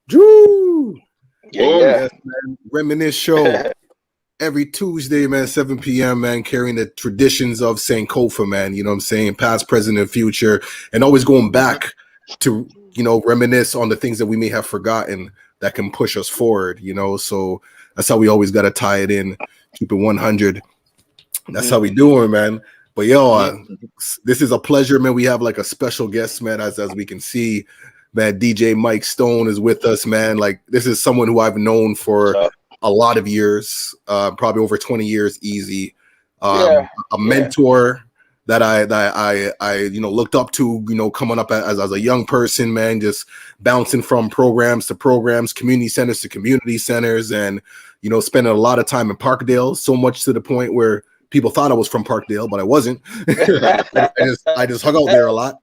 Drew. Yeah. Yes, man. Reminisce Show. Every Tuesday, man, 7 p.m., man, carrying the traditions of St. Kofa, man, you know what I'm saying? Past, present, and future. And always going back to, reminisce on the things that we may have forgotten that can push us forward, So that's how we always got to tie it in, keep it 100. That's how we doing, man. But this is a pleasure, man. We have like a special guest, man, as we can see, man. DJ Mike Stone is with us, man. Like, this is someone who I've known for a lot of years, probably over 20 years, easy. A mentor that I looked up to, coming up as a young person, man, just bouncing from programs to programs, community centers to community centers, and spending a lot of time in Parkdale, so much to the point where people thought I was from Parkdale, but I wasn't. I just hung out there a lot.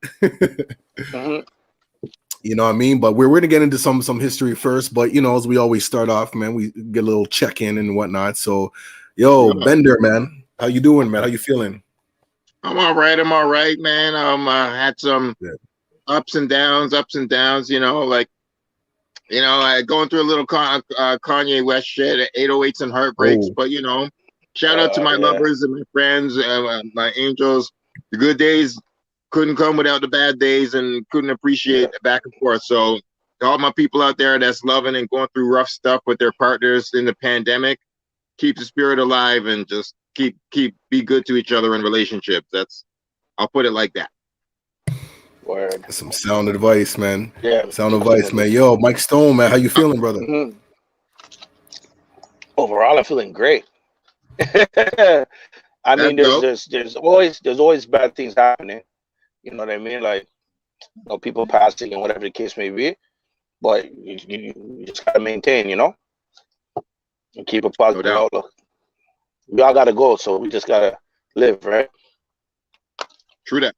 You know what I mean? But we're going to get into some history first. But, as we always start off, man, we get a little check-in and whatnot. So, Bender, man, how you doing, man? How you feeling? I'm all right, man. I had some ups and downs, I going through a little Kanye West shit, 808s and heartbreaks. But, shout out to my lovers and my friends, my angels. The good days couldn't come without the bad days, and couldn't appreciate it back and forth. So to all my people out there that's loving and going through rough stuff with their partners in the pandemic, keep the spirit alive and just be good to each other in relationships. I'll put it like that. Word. Some sound advice, man. Yeah. Sound advice, man. Yo, Mike Stone, man, how you feeling, brother? Overall, I'm feeling great. I mean, there's always bad things happening. You know what I mean? Like, people passing and whatever the case may be. But you just gotta maintain, and keep a positive outlook. We all gotta go, so we just gotta live, right? True that.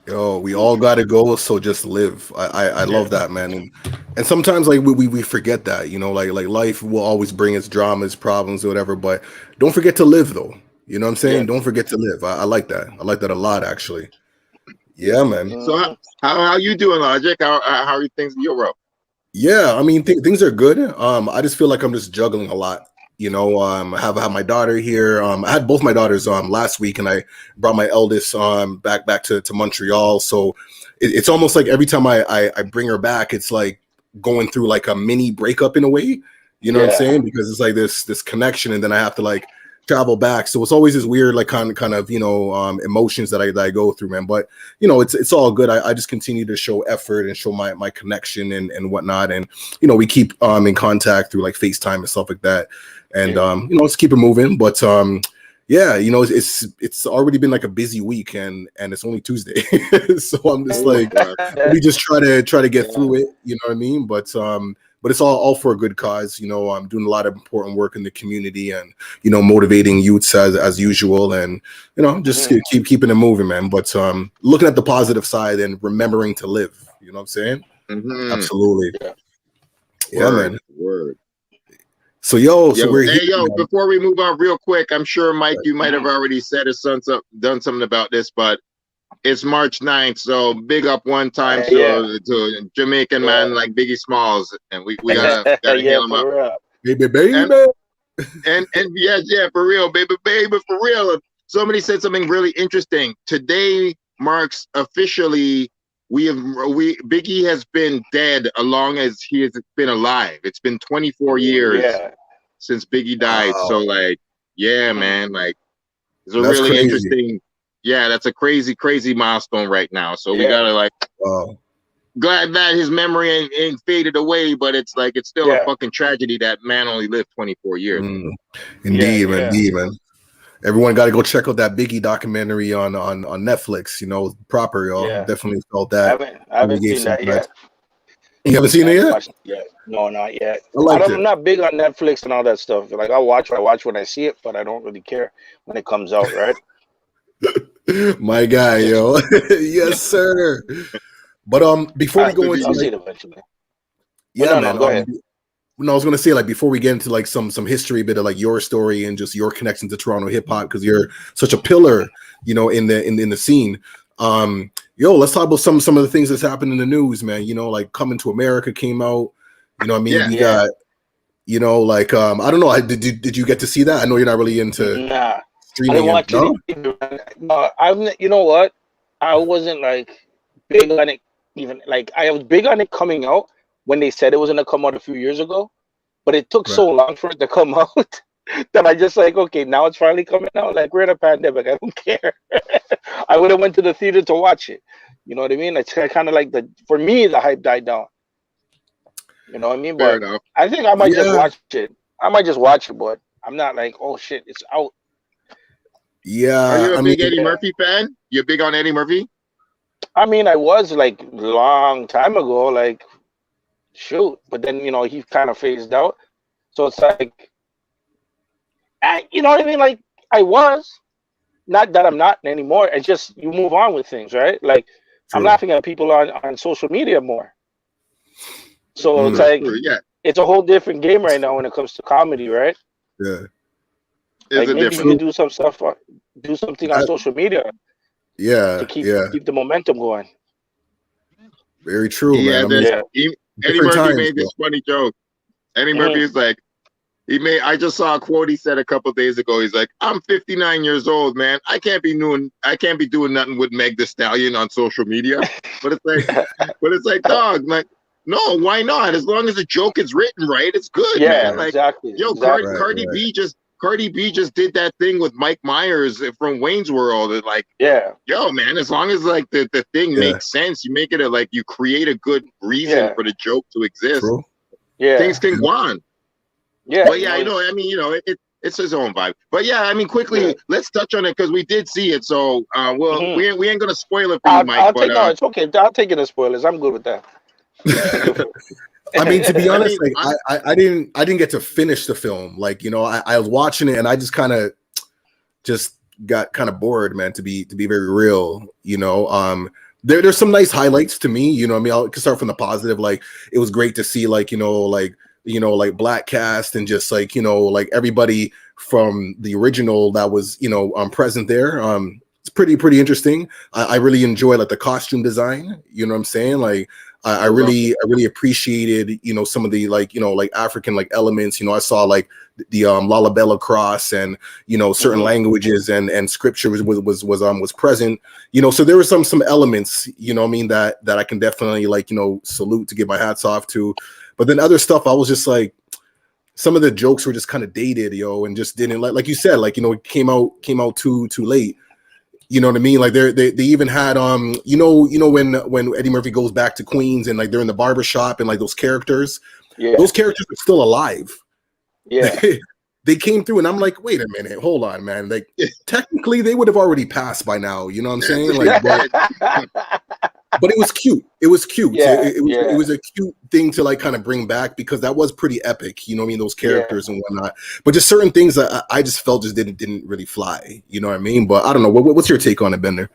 Yo, we all gotta go, so just live. I love that, man. And sometimes like we forget that, like life will always bring its dramas, problems, or whatever. But don't forget to live, though. You know what I'm saying? Yeah. Don't forget to live. I like that. I like that a lot, actually. Yeah, man. So how you doing, Logik? How are things in your world? Yeah, I mean things are good. I just feel like I'm just juggling a lot. I have my daughter here. I had both my daughters last week, and I brought my eldest back to Montreal. So it's almost like every time I bring her back, it's like going through like a mini breakup in a way. You know what I'm saying? Because it's like this connection, and then I have to like travel back. So it's always this weird like kind of emotions that I go through, man. But it's all good. I just continue to show effort and show my connection and whatnot, and we keep in contact through like FaceTime and stuff like that. And let's keep it moving. But it's already been like a busy week, and it's only Tuesday. So I'm just like we just try to get through it, you know what I mean? But it's all for a good cause. I'm doing a lot of important work in the community, and motivating youths as usual, and just keep keeping it moving, man. But looking at the positive side and remembering to live, you know what I'm saying? Absolutely. Yeah, man. Word. So before we move on real quick, I'm sure Mike, you might have already said or done something about this, but it's March 9th, so big up one time to Jamaican man like Biggie Smalls, and we gotta hail him up. Baby. And for real, baby, for real. Somebody said something really interesting. Today marks officially Biggie has been dead as long as he has been alive. It's been 24 years since Biggie died. Wow. So man, like it's a really crazy. Interesting. Yeah, that's a crazy milestone right now. So we gotta glad that his memory ain't faded away, but it's still a fucking tragedy that man only lived 24 years. Indeed, man. Everyone got to go check out that Biggie documentary on Netflix. Proper, y'all. Definitely felt that. I haven't seen that yet. You haven't seen it yet? No, not yet. I'm not big on Netflix and all that stuff. Like I watch when I see it, but I don't really care when it comes out, right? My guy, yo. Yes, sir. But before we go into, I'll see it eventually. Yeah, man. Go ahead. No, I was gonna say like before we get into like some history, bit of like your story and just your connection to Toronto hip hop, because you're such a pillar, in the scene. Yo, let's talk about some of the things that's happened in the news, man. You know, like Coming to America came out. You know what I mean? Yeah. We got, you know, like I don't know. Did you get to see that? I know you're not really into Nah, streaming. I didn't watch it. No, you know what? I wasn't like big on it. Even like I was big on it coming out when they said it was gonna come out a few years ago, but it took so long for it to come out that I just like, okay, now it's finally coming out. Like, we're in a pandemic. I don't care. I would have went to the theater to watch it. You know what I mean? It's kind of like for me, the hype died down. You know what I mean? Fair But enough. I think I might just watch it. I might just watch it, but I'm not like, oh shit, it's out. Yeah. Are you a big Eddie Murphy fan? You're big on Eddie Murphy? I mean, I was like long time ago, like shoot, but then you know he kind of phased out. So it's like, you know what I mean? Like I was, not that I'm not anymore. It's just you move on with things, right? Like I'm laughing at people on social media more. So it's like, it's a whole different game right now when it comes to comedy, right? Yeah. Like maybe you can do some stuff, do something on social media. Yeah. To keep the momentum going. Very true, man. Eddie Murphy made this funny joke. Eddie Murphy is like, I just saw a quote he said a couple days ago. He's like, I'm 59 years old, man. I can't be doing nothing with Meg the Stallion on social media. But it's like, dog, like, no, why not? As long as the joke is written right, it's good, man. Like, exactly. Yo, Cardi B just did that thing with Mike Myers from Wayne's World. And like, yo, man, as long as like the thing makes sense, you make it like you create a good reason for the joke to exist. True. Yeah, things can go on. Yeah, but yeah, I mean, it's his own vibe. But yeah, I mean, quickly, let's touch on it because we did see it. So, we ain't gonna spoil it for you, Mike. No, it's okay. I'll take it as spoilers. I'm good with that. I mean, to be honest, like I didn't get to finish the film. Like, you know, I was watching it and I just kind of got kind of bored, man, to be very real, you know. There's some nice highlights to me, you know. I mean, I can start from the positive. Like, it was great to see, like, like black cast and just like, you know, like everybody from the original that was, you know, present there. It's pretty interesting. I really enjoy like the costume design, you know what I'm saying? Like, I really appreciated, you know, some of the like, you know, like African like elements. You know, I saw like the Lalabella cross and, you know, certain languages and scripture was present. You know, so there were some elements, you know what I mean, that I can definitely like, you know, salute, to give my hats off to. But then other stuff, I was just like, some of the jokes were just kind of dated, yo, and just didn't like you said, like, you know, it came out too late. You know what I mean? Like they even had you know when Eddie Murphy goes back to Queens and like they're in the barber shop and like those characters are still alive. Yeah. They came through and I'm like, wait a minute, hold on, man. Like technically they would have already passed by now. You know what I'm saying? Like, but it was cute. It was cute. Yeah, it was a cute thing to like kind of bring back because that was pretty epic. You know what I mean? Those characters and whatnot. But just certain things that I just felt just didn't really fly. You know what I mean? But I don't know. What's your take on it, Bender?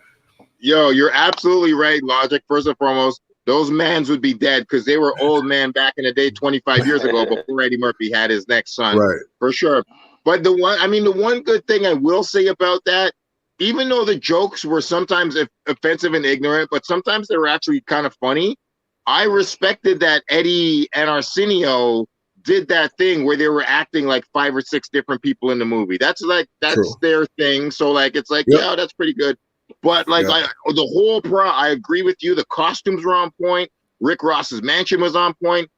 Yo, you're absolutely right, Logik. First and foremost, those mans would be dead because they were old men back in the day 25 years ago before Eddie Murphy had his next son. Right. For sure. But the one good thing I will say about that, even though the jokes were sometimes offensive and ignorant, but sometimes they were actually kind of funny, I respected that Eddie and Arsenio did that thing where they were acting like 5 or 6 different people in the movie. That's their thing. So like, it's like, yeah, that's pretty good. But like the whole I agree with you. The costumes were on point. Rick Ross's mansion was on point.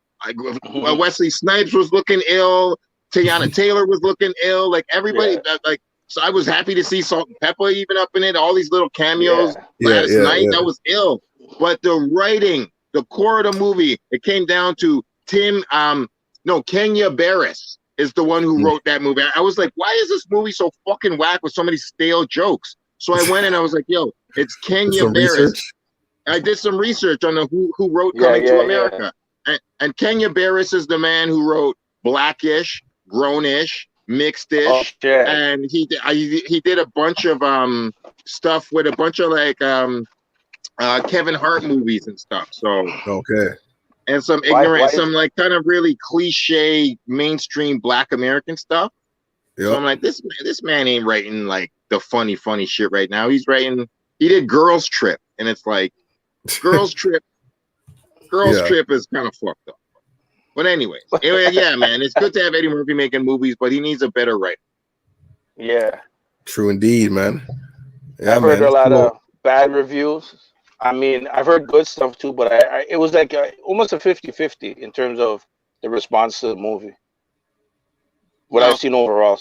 Wesley Snipes was looking ill. Teyana Taylor was looking ill. Like everybody, so I was happy to see Salt and Pepper even up in it. All these little cameos last night. That was ill. But the writing, the core of the movie, it came down to Kenya Barris is the one who wrote that movie. I was like, why is this movie so fucking whack with so many stale jokes? So I went and I was like, yo, it's Kenya Barris. Research? I did some research on who wrote Coming to America. And Kenya Barris is the man who wrote Blackish, Grownish, Mixedish, and he did a bunch of stuff with a bunch of like Kevin Hart movies and stuff. So and some ignorant, some like kind of really cliche mainstream Black American stuff. So I'm like, this man ain't writing like the funny shit right now. He did Girls Trip. and it's like girls trip is kind of fucked up. But anyway, yeah, man, it's good to have Eddie Murphy making movies, but he needs a better writer. Yeah. True indeed, man. Yeah, I've heard a lot of bad reviews. I mean, I've heard good stuff too, but it was like almost a 50-50 in terms of the response to the movie. What I've seen overall.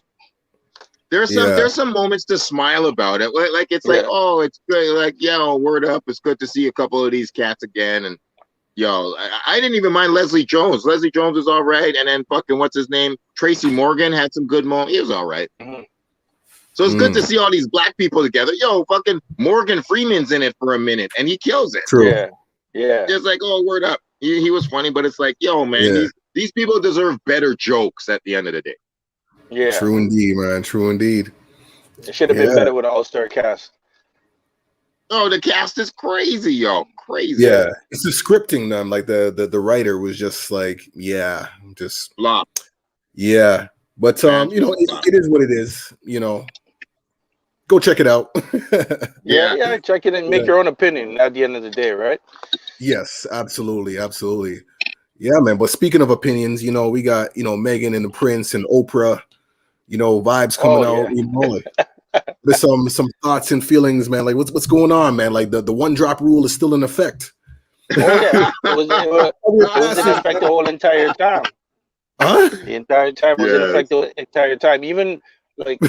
There's some moments to smile about it. Like it's like, oh, it's good. Like, word up. It's good to see a couple of these cats again. And I didn't even mind Leslie Jones. Leslie Jones was all right. And then fucking what's his name? Tracy Morgan had some good moments. He was all right. Mm-hmm. So it's good to see all these black people together. Fucking Morgan Freeman's in it for a minute, and he kills it. True. Yeah. It's like, oh, word up. He was funny, but it's like, man, these people deserve better jokes at the end of the day. Yeah. True indeed, man. True indeed. It should have been better with an all-star cast. Oh, the cast is crazy, crazy. Yeah, it's the scripting, man. Like the writer was just like, just flop. Yeah, but it is what it is. Go check it out. yeah, check it and make your own opinion at the end of the day, right? Yes, absolutely. Yeah, man. But speaking of opinions, we got Meghan and the Prince and Oprah, vibes coming out. There's some thoughts and feelings, man. Like what's going on, man? Like the one drop rule is still in effect. Oh yeah, it was in effect the whole entire time. Huh? The entire time was in effect the entire time. Even like,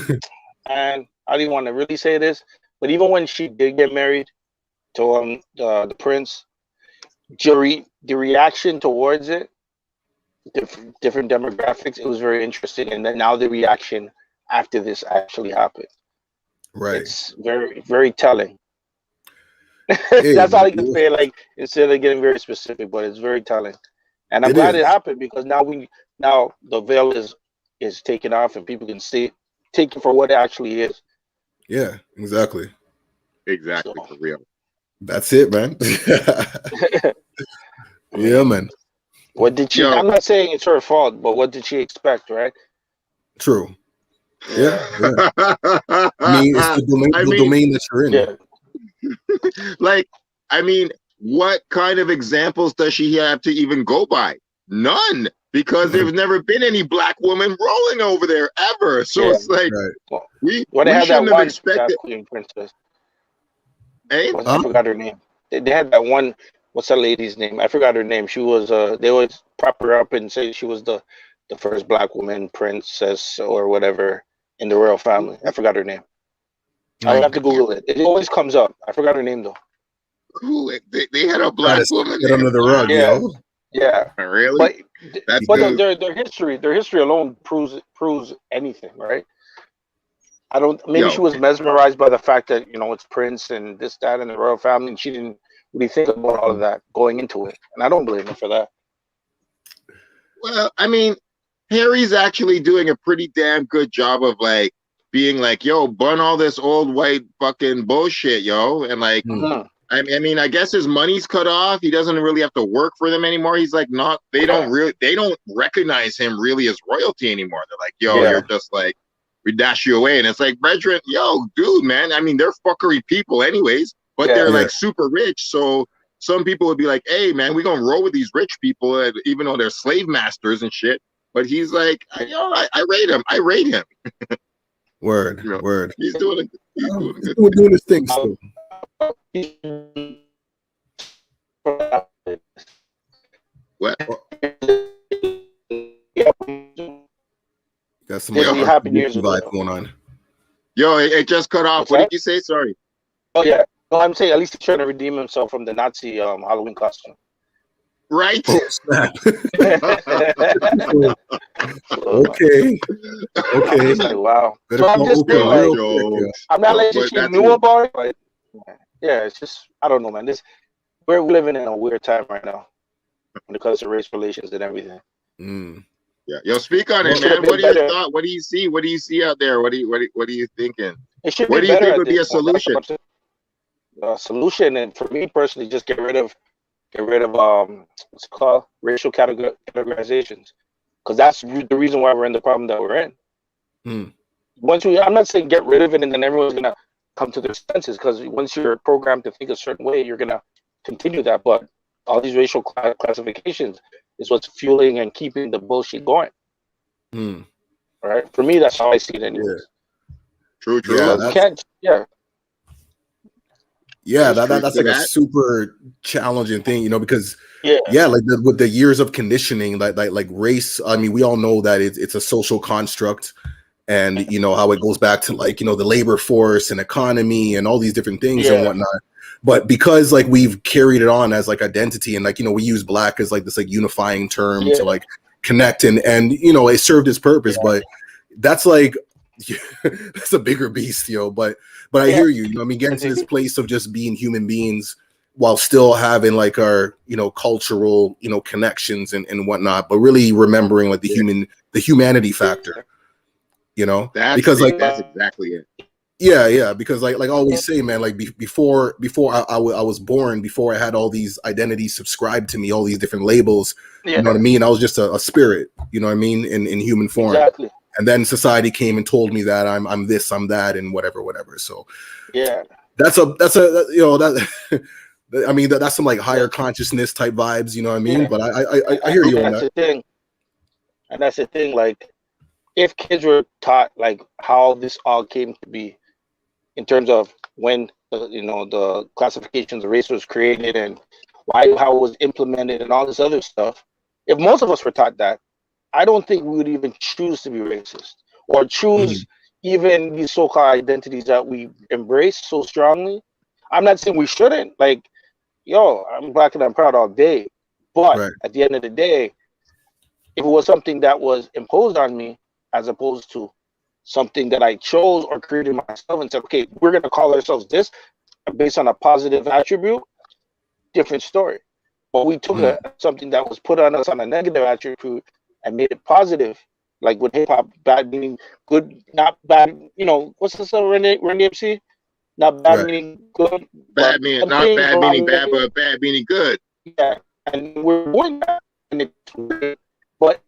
and I didn't want to really say this, but even when she did get married to the prince, the reaction towards it, different demographics, it was very interesting. And then now the reaction after this actually happened. Right. It's very, very telling. That's all I can say, like, instead of getting very specific, but it's very telling. And I'm glad it happened, because now the veil is taken off and people can take it for what it actually is. Yeah, exactly. So, for real. That's it, man. Yeah, man. What did she? I'm not saying it's her fault, but what did she expect, right? True. Yeah. I mean, it's the domain that you're in. Yeah. Like, I mean, what kind of examples does she have to even go by? None, because there's never been any black woman rolling over there ever. So it's like, we shouldn't have expected. Queen princess. Hey? I forgot her name. They had that one. What's that lady's name? I forgot her name. She was. They always prop her up and say she was the first black woman princess or whatever in the royal family. I forgot her name. I have to Google it. It always comes up. I forgot her name though. Cool. They had a black woman get under the rug. Yeah. Really? But their history alone proves anything, right? Maybe she was mesmerized by the fact that it's Prince and this, that, and the royal family, and she didn't really think about all of that going into it, and I don't blame her for that. Well, I mean, Harry's actually doing a pretty damn good job of like being like, yo, burn all this old white fucking bullshit, yo, and like. I mean, I guess his money's cut off. He doesn't really have to work for them anymore. He's like, they don't recognize him really as royalty anymore. They're like, yo, you're just like, we dash you away. And it's like, brethren, yo, dude, man. I mean, they're fuckery people anyways, but they're like super rich. So some people would be like, hey, man, we're going to roll with these rich people, even though they're slave masters and shit. But he's like, I rate him. I rate him. Word. He's doing his thing still. What? Got some happy news vibe going on. Yo, it just cut off. What did you say? Sorry. Oh yeah. No, I'm saying at least he's trying to redeem himself from the Nazi Halloween costume. Right. Oh, snap. Okay. Wow. So I'm just saying, I'm not letting she knew about it, but yeah, it's just, I don't know, man. We're living in a weird time right now when it comes to race relations and everything. Yeah, yo, speak on it, man. What are your thoughts? What do you see? What do you see out there? What are you thinking? What do you think would be a solution? A solution, and for me personally, just get rid of what's it called, racial categorizations, because that's the reason why we're in the problem that we're in. I'm not saying get rid of it and then everyone's gonna come to their senses, because once you're programmed to think a certain way, you're gonna continue that. But all these racial classifications is what's fueling and keeping the bullshit going. Mm. Right? For me, that's how I see it anyways. True. That's like a super challenging thing, you know, because like with the years of conditioning, like race, I mean, we all know that it's a social construct, and you know how it goes back to, like, you know, the labor force and economy and all these different things and whatnot. But because like we've carried it on as like identity, and like, you know, we use black as like this like unifying term to like connect, and you know, it served its purpose, but that's like that's a bigger beast, yo. But I hear you, you know, I mean, getting to this place of just being human beings while still having like our, you know, cultural, you know, connections and whatnot, but really remembering like the humanity factor, you know, that's exactly it. Yeah, because like I always say, man, like before I was born, before I had all these identities subscribed to me, all these different labels, you know what I mean? I was just a spirit, you know what I mean, in human form. Exactly. And then society came and told me that I'm this, I'm that, and whatever. So that's a you know, that I mean, that's some like higher consciousness type vibes, you know what I mean? But I hear you on that. And that's the thing, like, if kids were taught like how this all came to be, in terms of when the classifications of race was created and how it was implemented and all this other stuff, if most of us were taught that, I don't think we would even choose to be racist or choose even these so-called identities that we embrace so strongly. I'm not saying we shouldn't. Like, yo, I'm black and I'm proud all day. But at the end of the day, if it was something that was imposed on me, as opposed to something that I chose or created myself and said, okay, we're going to call ourselves this based on a positive attribute, different story. But we took something that was put on us on a negative attribute and made it positive. Like with hip hop, bad meaning good, not bad. You know, what's the song, Run DMC? Not bad meaning good. Bad meaning, not bad meaning bad, but bad meaning good. Yeah, and we're doing that. And but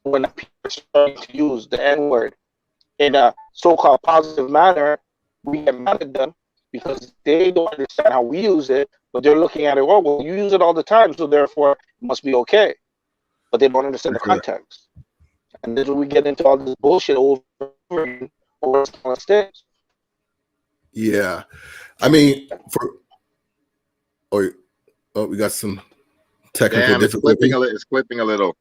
when people are starting to use the N-word in a so-called positive manner, we get mad at them because they don't understand how we use it, but they're looking at it, well, you use it all the time, so therefore it must be okay. But they don't understand the context. And then we get into all this bullshit over stage. Yeah. I mean, we got some technical difficulty. It's clipping a little.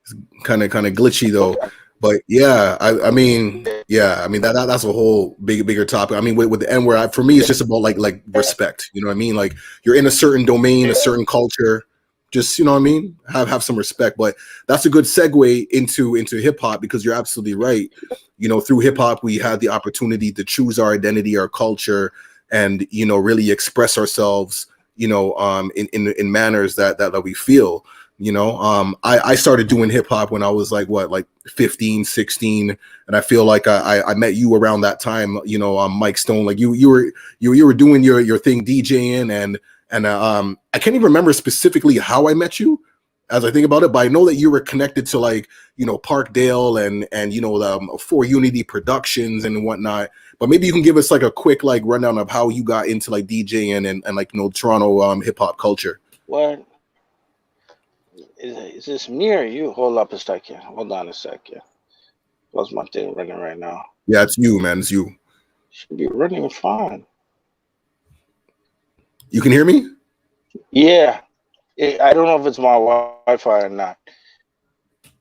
It's kind of glitchy though. Okay. But I mean that's a whole bigger topic. I mean, with the N-word, for me, it's just about like respect. You know what I mean? Like, you're in a certain domain, a certain culture. Just, you know what I mean? Have some respect. But that's a good segue into hip hop, because you're absolutely right. You know, through hip hop, we had the opportunity to choose our identity, our culture, and, you know, really express ourselves, you know, in manners that we feel. You know, I started doing hip hop when I was like 15, 16, and I feel like I met you around that time. You know, Mike Stone, like you were doing your thing, DJing, and I can't even remember specifically how I met you, as I think about it, but I know that you were connected to, like, you know, Parkdale and you know, the For Unity Productions and whatnot. But maybe you can give us like a quick like rundown of how you got into like DJing and like, you know, Toronto hip hop culture. What? Is this me or you? Hold up a second. Hold on a second. What's my thing running right now? Yeah, it's you, man. It's you. Should be running fine. You can hear me? Yeah. I don't know if it's my Wi-Fi or not.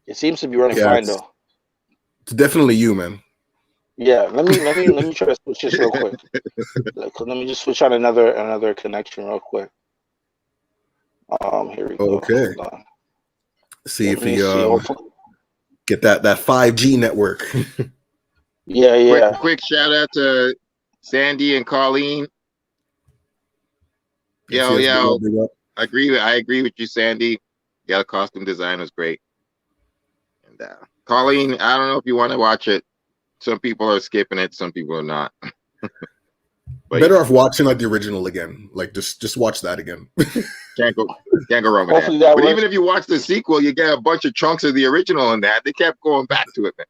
It seems to be running fine though. It's definitely you, man. Yeah. Let me try to switch this real quick. Let me just switch on another connection real quick. Here we go. Okay. See if we get that 5G network. Yeah. Quick shout out to Sandy and Colleen. Yo, I agree with you, Sandy. Yeah, the costume design was great. And Colleen, I don't know if you want to watch it. Some people are skipping it, some people are not. But better off watching like the original again. Like just watch that again. Can't go wrong with that. But even if you watch the sequel, you get a bunch of chunks of the original in that. They kept going back to it, man.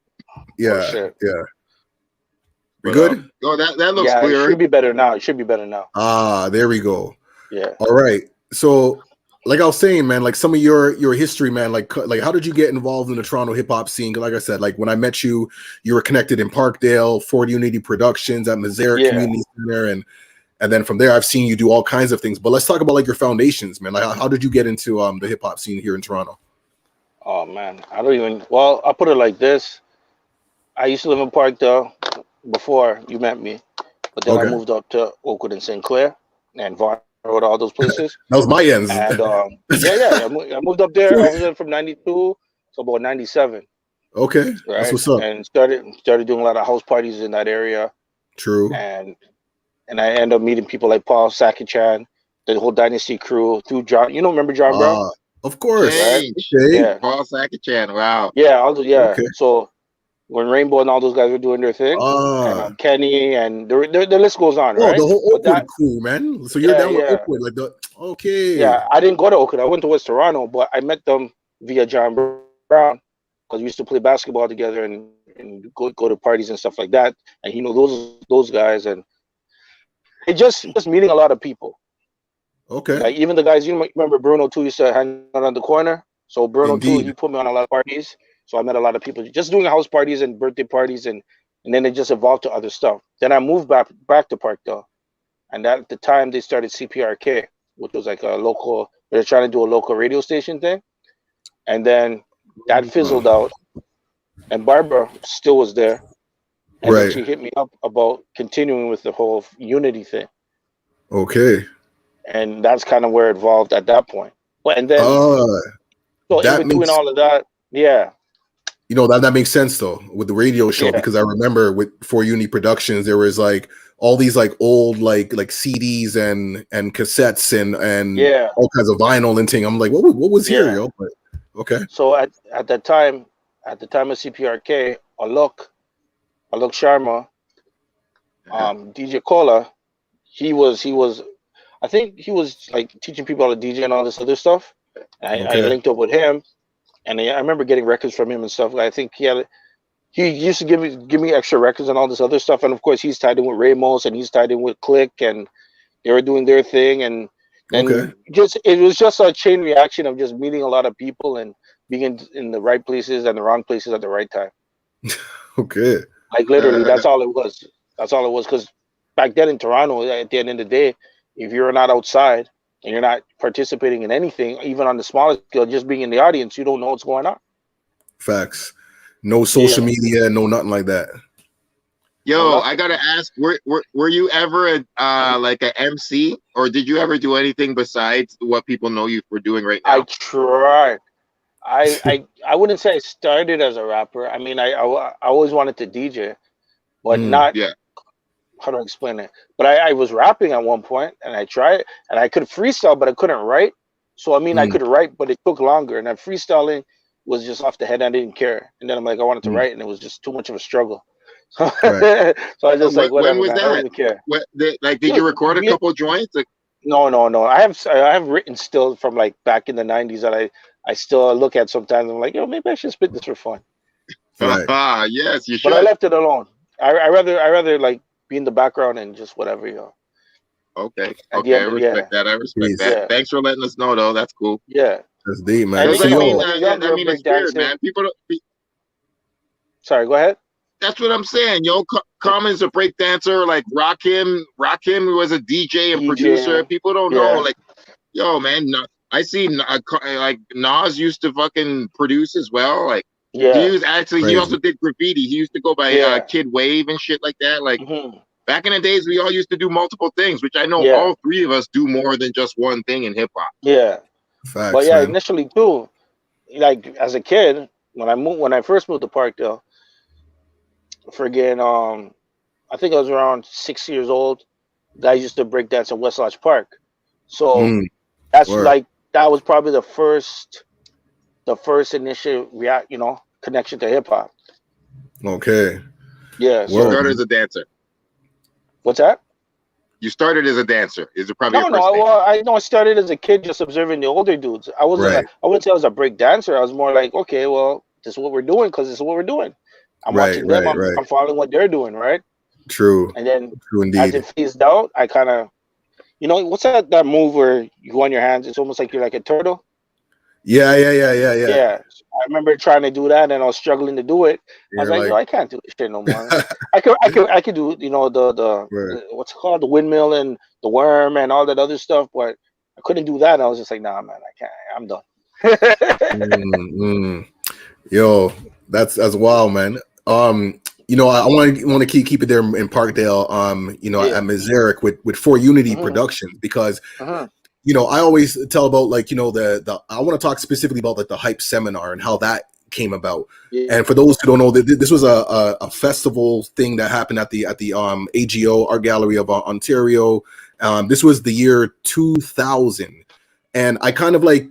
Yeah. We good? Oh, that looks Yeah, clearer. it should be better now. It should be better now. Ah, there we go. Yeah. All right. So, like I was saying, man, like some of your history, man, like how did you get involved in the Toronto hip hop scene? 'Cause like I said, like when I met you, you were connected in Parkdale, Ford Unity Productions at Missouri Community Center, and then from there, I've seen you do all kinds of things. But let's talk about like your foundations, man. Like how did you get into the hip hop scene here in Toronto? Oh man, I don't even. Well, I'll put it like this. I used to live in Parkdale before you met me, but then I moved up to Oakwood and St. Clair and Vaughan Road, all those places. That was my ends. And I moved up there. I was there from '92 to about '97. Okay, right? That's what's up. And started doing a lot of house parties in that area. True. And I ended up meeting people like Paul Sakichan, the whole Dynasty crew through John. You know, remember John Brown? Of course. Hey, okay. Yeah. Paul Sakichan. Wow. Yeah. Okay. So when Rainbow and all those guys were doing their thing, and Kenny and the list goes on, right? The whole Oakwood crew, man. So you're down with Oakwood, like okay. Yeah, I didn't go to Oakwood. I went to West Toronto, but I met them via John Brown because we used to play basketball together and go to parties and stuff like that. And you know those guys, and it just meeting a lot of people. Okay. Like even the guys, you remember Bruno too used to hang out on the corner. So Bruno too, he put me on a lot of parties. So I met a lot of people just doing house parties and birthday parties, and then it just evolved to other stuff. Then I moved back to Parkdale, and at the time they started CPRK, which was like a local. They're trying to do a local radio station thing, and then that fizzled out. And Barbara still was there, and then she hit me up about continuing with the whole Unity thing. Okay. And that's kind of where it evolved at that point. But and then so in between all of that, yeah. You know, that makes sense though with the radio show, because I remember with For Uni Productions there was like all these like old like CDs and cassettes and all kinds of vinyl and thing. I'm like, what was here, yo? But, okay. So at the time of CPRK, Alok Sharma, DJ Kola, he was I think he was like teaching people how to DJ and all this other stuff. I linked up with him. And I remember getting records from him and stuff. I think he used to give me extra records and all this other stuff. And of course, he's tied in with Ramos and he's tied in with Click, and they were doing their thing. And it was just a chain reaction of just meeting a lot of people and being in the right places and the wrong places at the right time. Okay. Like literally, that's all it was. That's all it was. Because back then in Toronto, at the end of the day, if you're not outside and you're not participating in anything, even on the smallest scale, just being in the audience, you don't know what's going on. Facts. No social media, no nothing like that. Yo, I gotta ask, were you ever like an MC, or did you ever do anything besides what people know you for doing right now? I tried. I wouldn't say I started as a rapper. I mean, I always wanted to DJ, but not. Yeah. How do I explain it? But I was rapping at one point, and I tried, and I could freestyle, but I couldn't write. So I mean, I could write, but it took longer. And that freestyling was just off the head. I didn't care. And then I'm like, I wanted to write, and it was just too much of a struggle. So I just like, whatever. When was that? I don't really care. Did you record a couple joints? Like, no. I have written still from like back in the '90s that I still look at sometimes. I'm like, yo, maybe I should spit this for fun. Yes, you should. But I left it alone. I rather like be in the background and just whatever, you know. Okay. I respect that. I respect that. Yeah. Thanks for letting us know, though. That's cool. Yeah. That's deep, man. I mean, it's weird, man. People don't. Sorry, go ahead. That's what I'm saying, yo. Common's a break dancer, like Rakim was a DJ and producer. People don't know, like, yo, man. I see, like Nas used to fucking produce as well, like. He was actually he also did graffiti. He used to go by Kid Wave and shit like that. Like back in the days, we all used to do multiple things, which I know all three of us do more than just one thing in hip hop. Yeah, facts, but initially too, like as a kid, when I first moved to Parkdale, friggin' I think I was around 6 years old. Guys used to break dance in West Lodge Park, so that's like that was probably the first initial connection to hip hop. Okay. Yeah. So you started as a dancer. What's that? You started as a dancer. Is it probably I started as a kid just observing the older dudes. I wasn't I wouldn't say I was a break dancer. I was more like, okay, well, this is what we're doing because this is what we're doing. I'm watching them. I'm following what they're doing, right? True. And then True as indeed. it phased out, I kind of, what's that move where you go on your hands? It's almost like you're like a turtle. Yeah. Yeah, I remember trying to do that, and I was struggling to do it. I was You're like, like, I can't do this shit no more. I could do, right. what's it called, the windmill and the worm and all that other stuff, but I couldn't do that. And I was just like, nah, man, I can't. I'm done. Mm. Yo, that's wild, man. I want to keep it there in Parkdale. Yeah. At Mizeric with For Unity Hmm. Productions because Hmm. I always tell about like the I want to talk specifically about like the hype seminar and how that came about. Yeah. And for those who don't know, this was a festival thing that happened at the AGO Art Gallery of Ontario. This was the year 2000, and I kind of like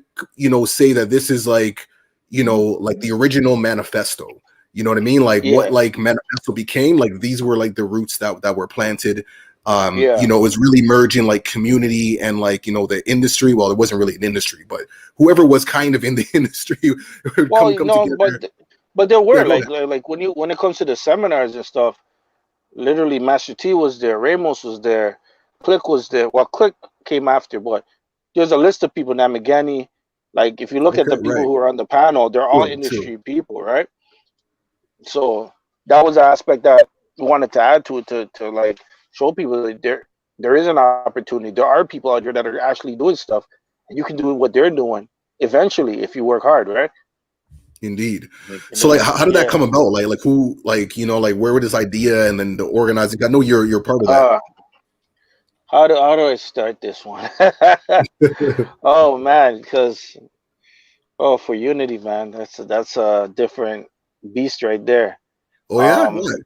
say that this is like like the original manifesto. You know what I mean? Like what Yeah. like manifesto became like these were like the roots that were planted. Yeah. It was really merging like community and like the industry. Well, it wasn't really an industry, but whoever was kind of in the industry would Well, come together. but there Yeah, were go ahead. like when it comes to the seminars and stuff, literally Master T was there, Ramos was there, Click was there. Well, Click came after, but there's a list of people now. McGanny, like if you look at Okay, the people right. who are on the panel, they're all True. industry people, right? So that was an aspect that we wanted to add to it to like show people that there is an opportunity. There are people out there that are actually doing stuff, and you can do what they're doing eventually if you work hard, right? Indeed. And So like, how did that Yeah. come about? Like who, like like where would this idea and then the organizing? I know you're part of that. Uh, how do I start this one? Oh man, because for Unity, man, that's a different beast right there. Oh yeah, Um, what?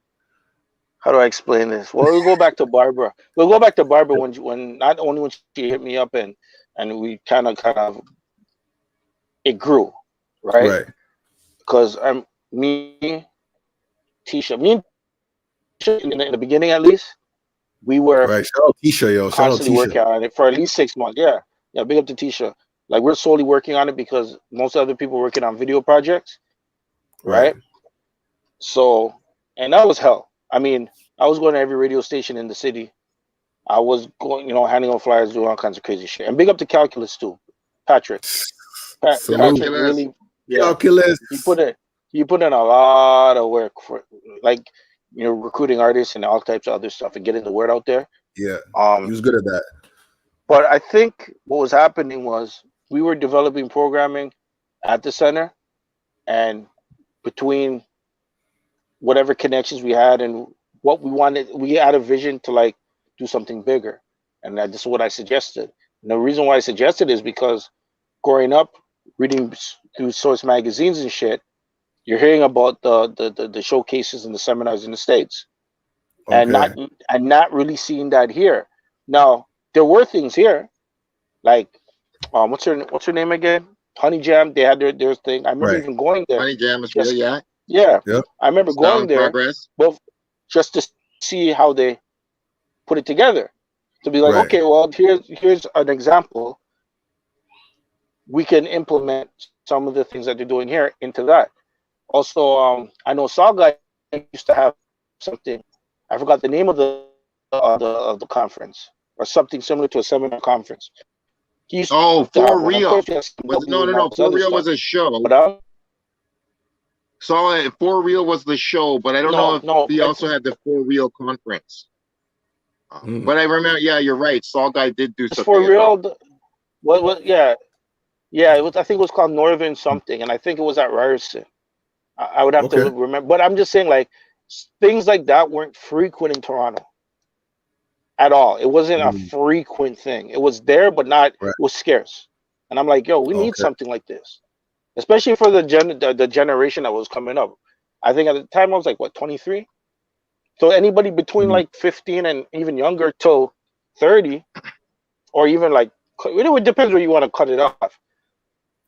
how do I explain this? Well, we'll go back to Barbara. We'll go back to Barbara when not only when she hit me up and we kind of it grew, right? Right, Because me, Tisha, me and Tisha in the beginning at least, we were right. Shout out Tisha, yo. Shout out constantly Tisha. working on it for at least 6 months. Yeah, yeah. Big up to Tisha. Like we're solely working on it because most other people are working on video projects, Right. right? So, and that was hell. I mean, I was going to every radio station in the city. I was going, handing out flyers, doing all kinds of crazy shit. And big up to Calculus too, Patrick. Salute. Patrick calculus. really, yeah, Calculus. he put in a lot of work for like recruiting artists and all types of other stuff and getting the word out there. Yeah, he Um, was good at that. but I think what was happening was we were developing programming at the center, and between whatever connections we had and what we wanted, we had a vision to like do something bigger, and this is what I suggested. And the reason why I suggested is because growing up, reading through source magazines and shit, you're hearing about the showcases and the seminars in the States, and Okay. not really seeing that here. Now there were things here, like what's her name again? Honey Jam. They had their thing. I remember Right. even going there. Honey Jam is here, Just yeah. yeah, Yep. I remember Style going in there, progress. both just to see how they put it together. To be like, Right. okay, well here's an example. We can implement some of the things that they're doing here into that. Also, I know Saul Guy used to have something. I forgot the name of the conference or something similar to a seminar conference. He used Oh, to have For one. Of Real. course, he has Was W and all no. this For other Real stuff. was a show. But So For Real was the show, but I don't know if no, he also had the For Real conference. Mm. But I remember, yeah, you're right. Saul Guy did do it's for something as well. real. What? Yeah, yeah. It was. I think it was called Northern something, and I think it was at Ryerson. I would have to Okay. remember, but I'm just saying, like things like that weren't frequent in Toronto at all. It wasn't a Mm. frequent thing. It was there, but not. It Right. was scarce. And I'm like, yo, we need Okay. something like this, especially for the generation that was coming up. I think at the time I was like what 23. So anybody between Mm. like 15 and even younger till 30, or even like it depends where you want to cut it off.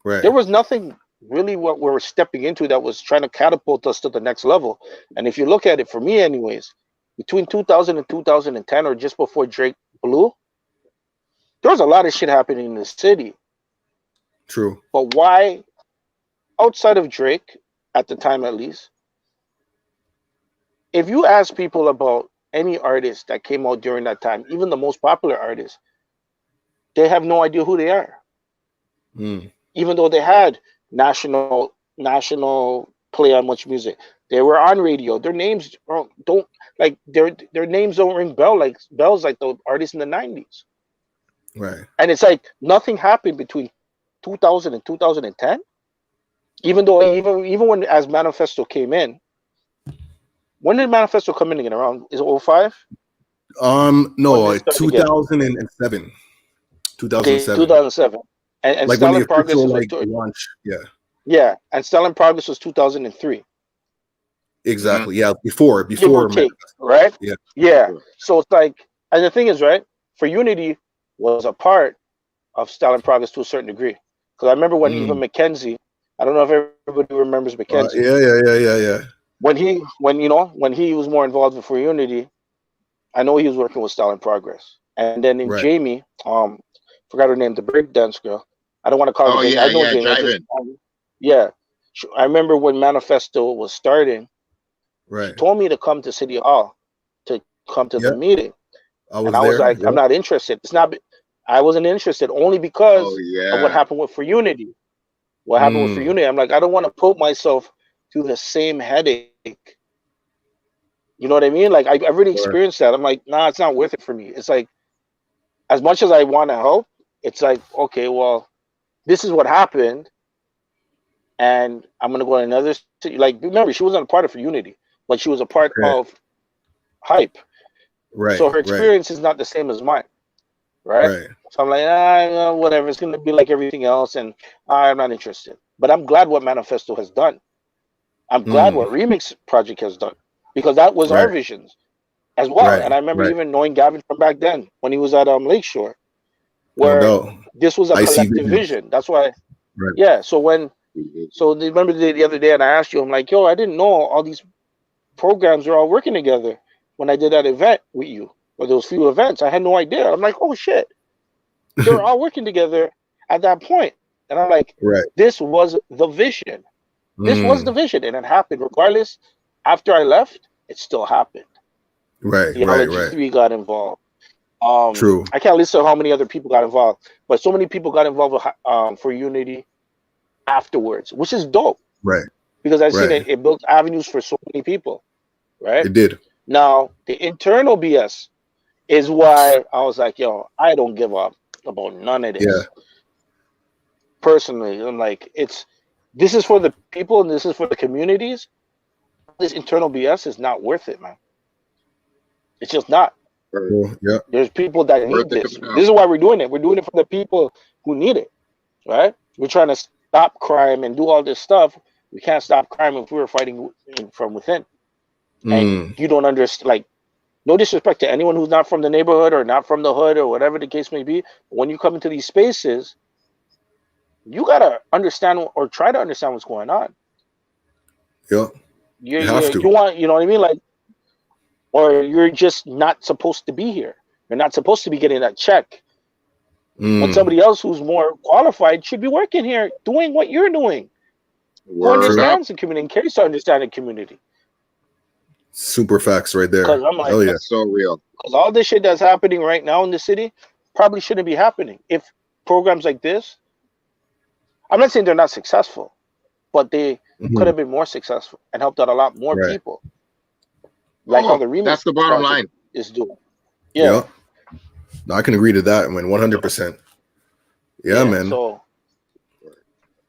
Right. There was nothing really what we were stepping into that was trying to catapult us to the next level. And if you look at it, for me anyways, between 2000 and 2010 or just before Drake blew, there was a lot of shit happening in the city. True. But why, outside of Drake, at the time at least, if you ask people about any artist that came out during that time, even the most popular artists, they have no idea who they are. Even though they had national play on much music, they were on radio. Their names don't like their names don't ring bells like the artists in the 90s. Right. And it's like nothing happened between 2000 and 2010. Even though even when as Manifesto came in, when did Manifesto come in again? Around, is it 05? No, 2007. 2007. Okay, 2007. And like Style when in the Progress official was launch. Yeah. Yeah, and Style in Progress was 2003. Exactly. Yeah, before Give or take, right? Yeah. Yeah. So it's like, and the thing is, right, For Unity was a part of Style in Progress to a certain degree. Because I remember when even Mackenzie, I don't know if everybody remembers Mackenzie. Yeah. When he was more involved with For Unity, I know he was working with Style in Progress. And then in Jamie, forgot her name, the breakdance girl. I don't want to call her. Yeah, I know Jamie. Driving. Yeah. I remember when Manifesto was starting, she told me to come to City Hall, to come to the meeting. I was like, I'm not interested. I wasn't interested only because of what happened with For Unity. What happened with For Unity? I'm like, I don't want to put myself through the same headache. You know what I mean? Like, I really experienced that. I'm like, nah, it's not worth it for me. It's like, as much as I want to help, it's like, okay, well, this is what happened, and I'm gonna go to another city. Like, remember, she wasn't a part of For Unity, but she was a part of Hype. Right. So her experience is not the same as mine. Right. So I'm like, whatever. It's gonna be like everything else, and I'm not interested. But I'm glad what Manifesto has done. I'm glad what Remix Project has done, because that was our visions as well. And I remember even knowing Gavin from back then when he was at Lakeshore, where this was a collective vision. That's why. Yeah. So remember the other day, and I asked you, I'm like, yo, I didn't know all these programs are all working together when I did that event with you, or those few events. I had no idea. I'm like, oh shit, they were all working together at that point. And I'm like, this was the vision. This was the vision, and it happened regardless. After I left, it still happened. Theology 3 got involved. True. I can't list how many other people got involved, but so many people got involved with, For Unity afterwards, which is dope. Right. Because I've seen it built avenues for so many people. Right. It did. Now, the internal BS is why I was like, yo, I don't give up about none of this. Yeah. Personally, I'm like, this is for the people and this is for the communities. This internal BS is not worth it, man. It's just not. Yeah. There's people that need this. This is why we're doing it. We're doing it for the people who need it. Right? We're trying to stop crime and do all this stuff. We can't stop crime if we were fighting from within. And you don't understand, like, no disrespect to anyone who's not from the neighborhood or not from the hood or whatever the case may be. But when you come into these spaces, you gotta understand or try to understand what's going on. Yeah. You have to. You want, you know what I mean? Like, or you're just not supposed to be here. You're not supposed to be getting that check. When somebody else who's more qualified should be working here, doing what you're doing. Who understands the community and cares to understand the community. Super facts right there. Because I'm like, that's so real. Because all this shit that's happening right now in the city probably shouldn't be happening. If programs like this, I'm not saying they're not successful, but they could have been more successful and helped out a lot more people. Like how the Remix that's the bottom line is doing. Yeah. No, I can agree to that, man. 100%. Yeah, man.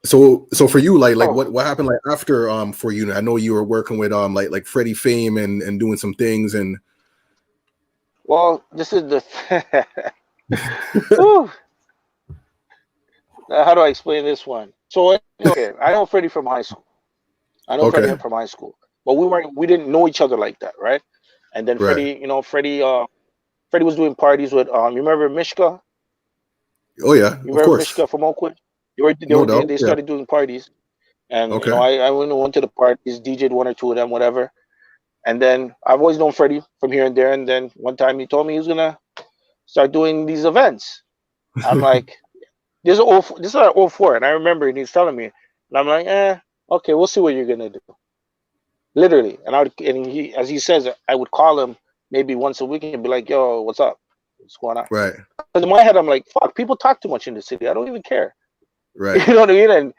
So for you, like what happened like after For you? I know you were working with like Freddie Fame and doing some things and. Well, this is the. How do I explain this one? So okay, I know Freddie from high school. Freddie from high school, but we didn't know each other like that, right? And then Freddie, Freddie was doing parties with you remember Mishka? Oh yeah, you remember Mishka from Oakwood? They started doing parties, and I went to the parties, DJ'd one or two of them, whatever. And then I've always known Freddie from here and there. And then one time he told me he was gonna start doing these events. I'm like, this is our 04, and I remember and he's telling me, and I'm like, okay, we'll see what you're gonna do. Literally, and he, as he says, I would call him maybe once a week and be like, yo, what's up? What's going on? Right. But in my head, I'm like, fuck, people talk too much in the city. I don't even care. Right. You know what I mean?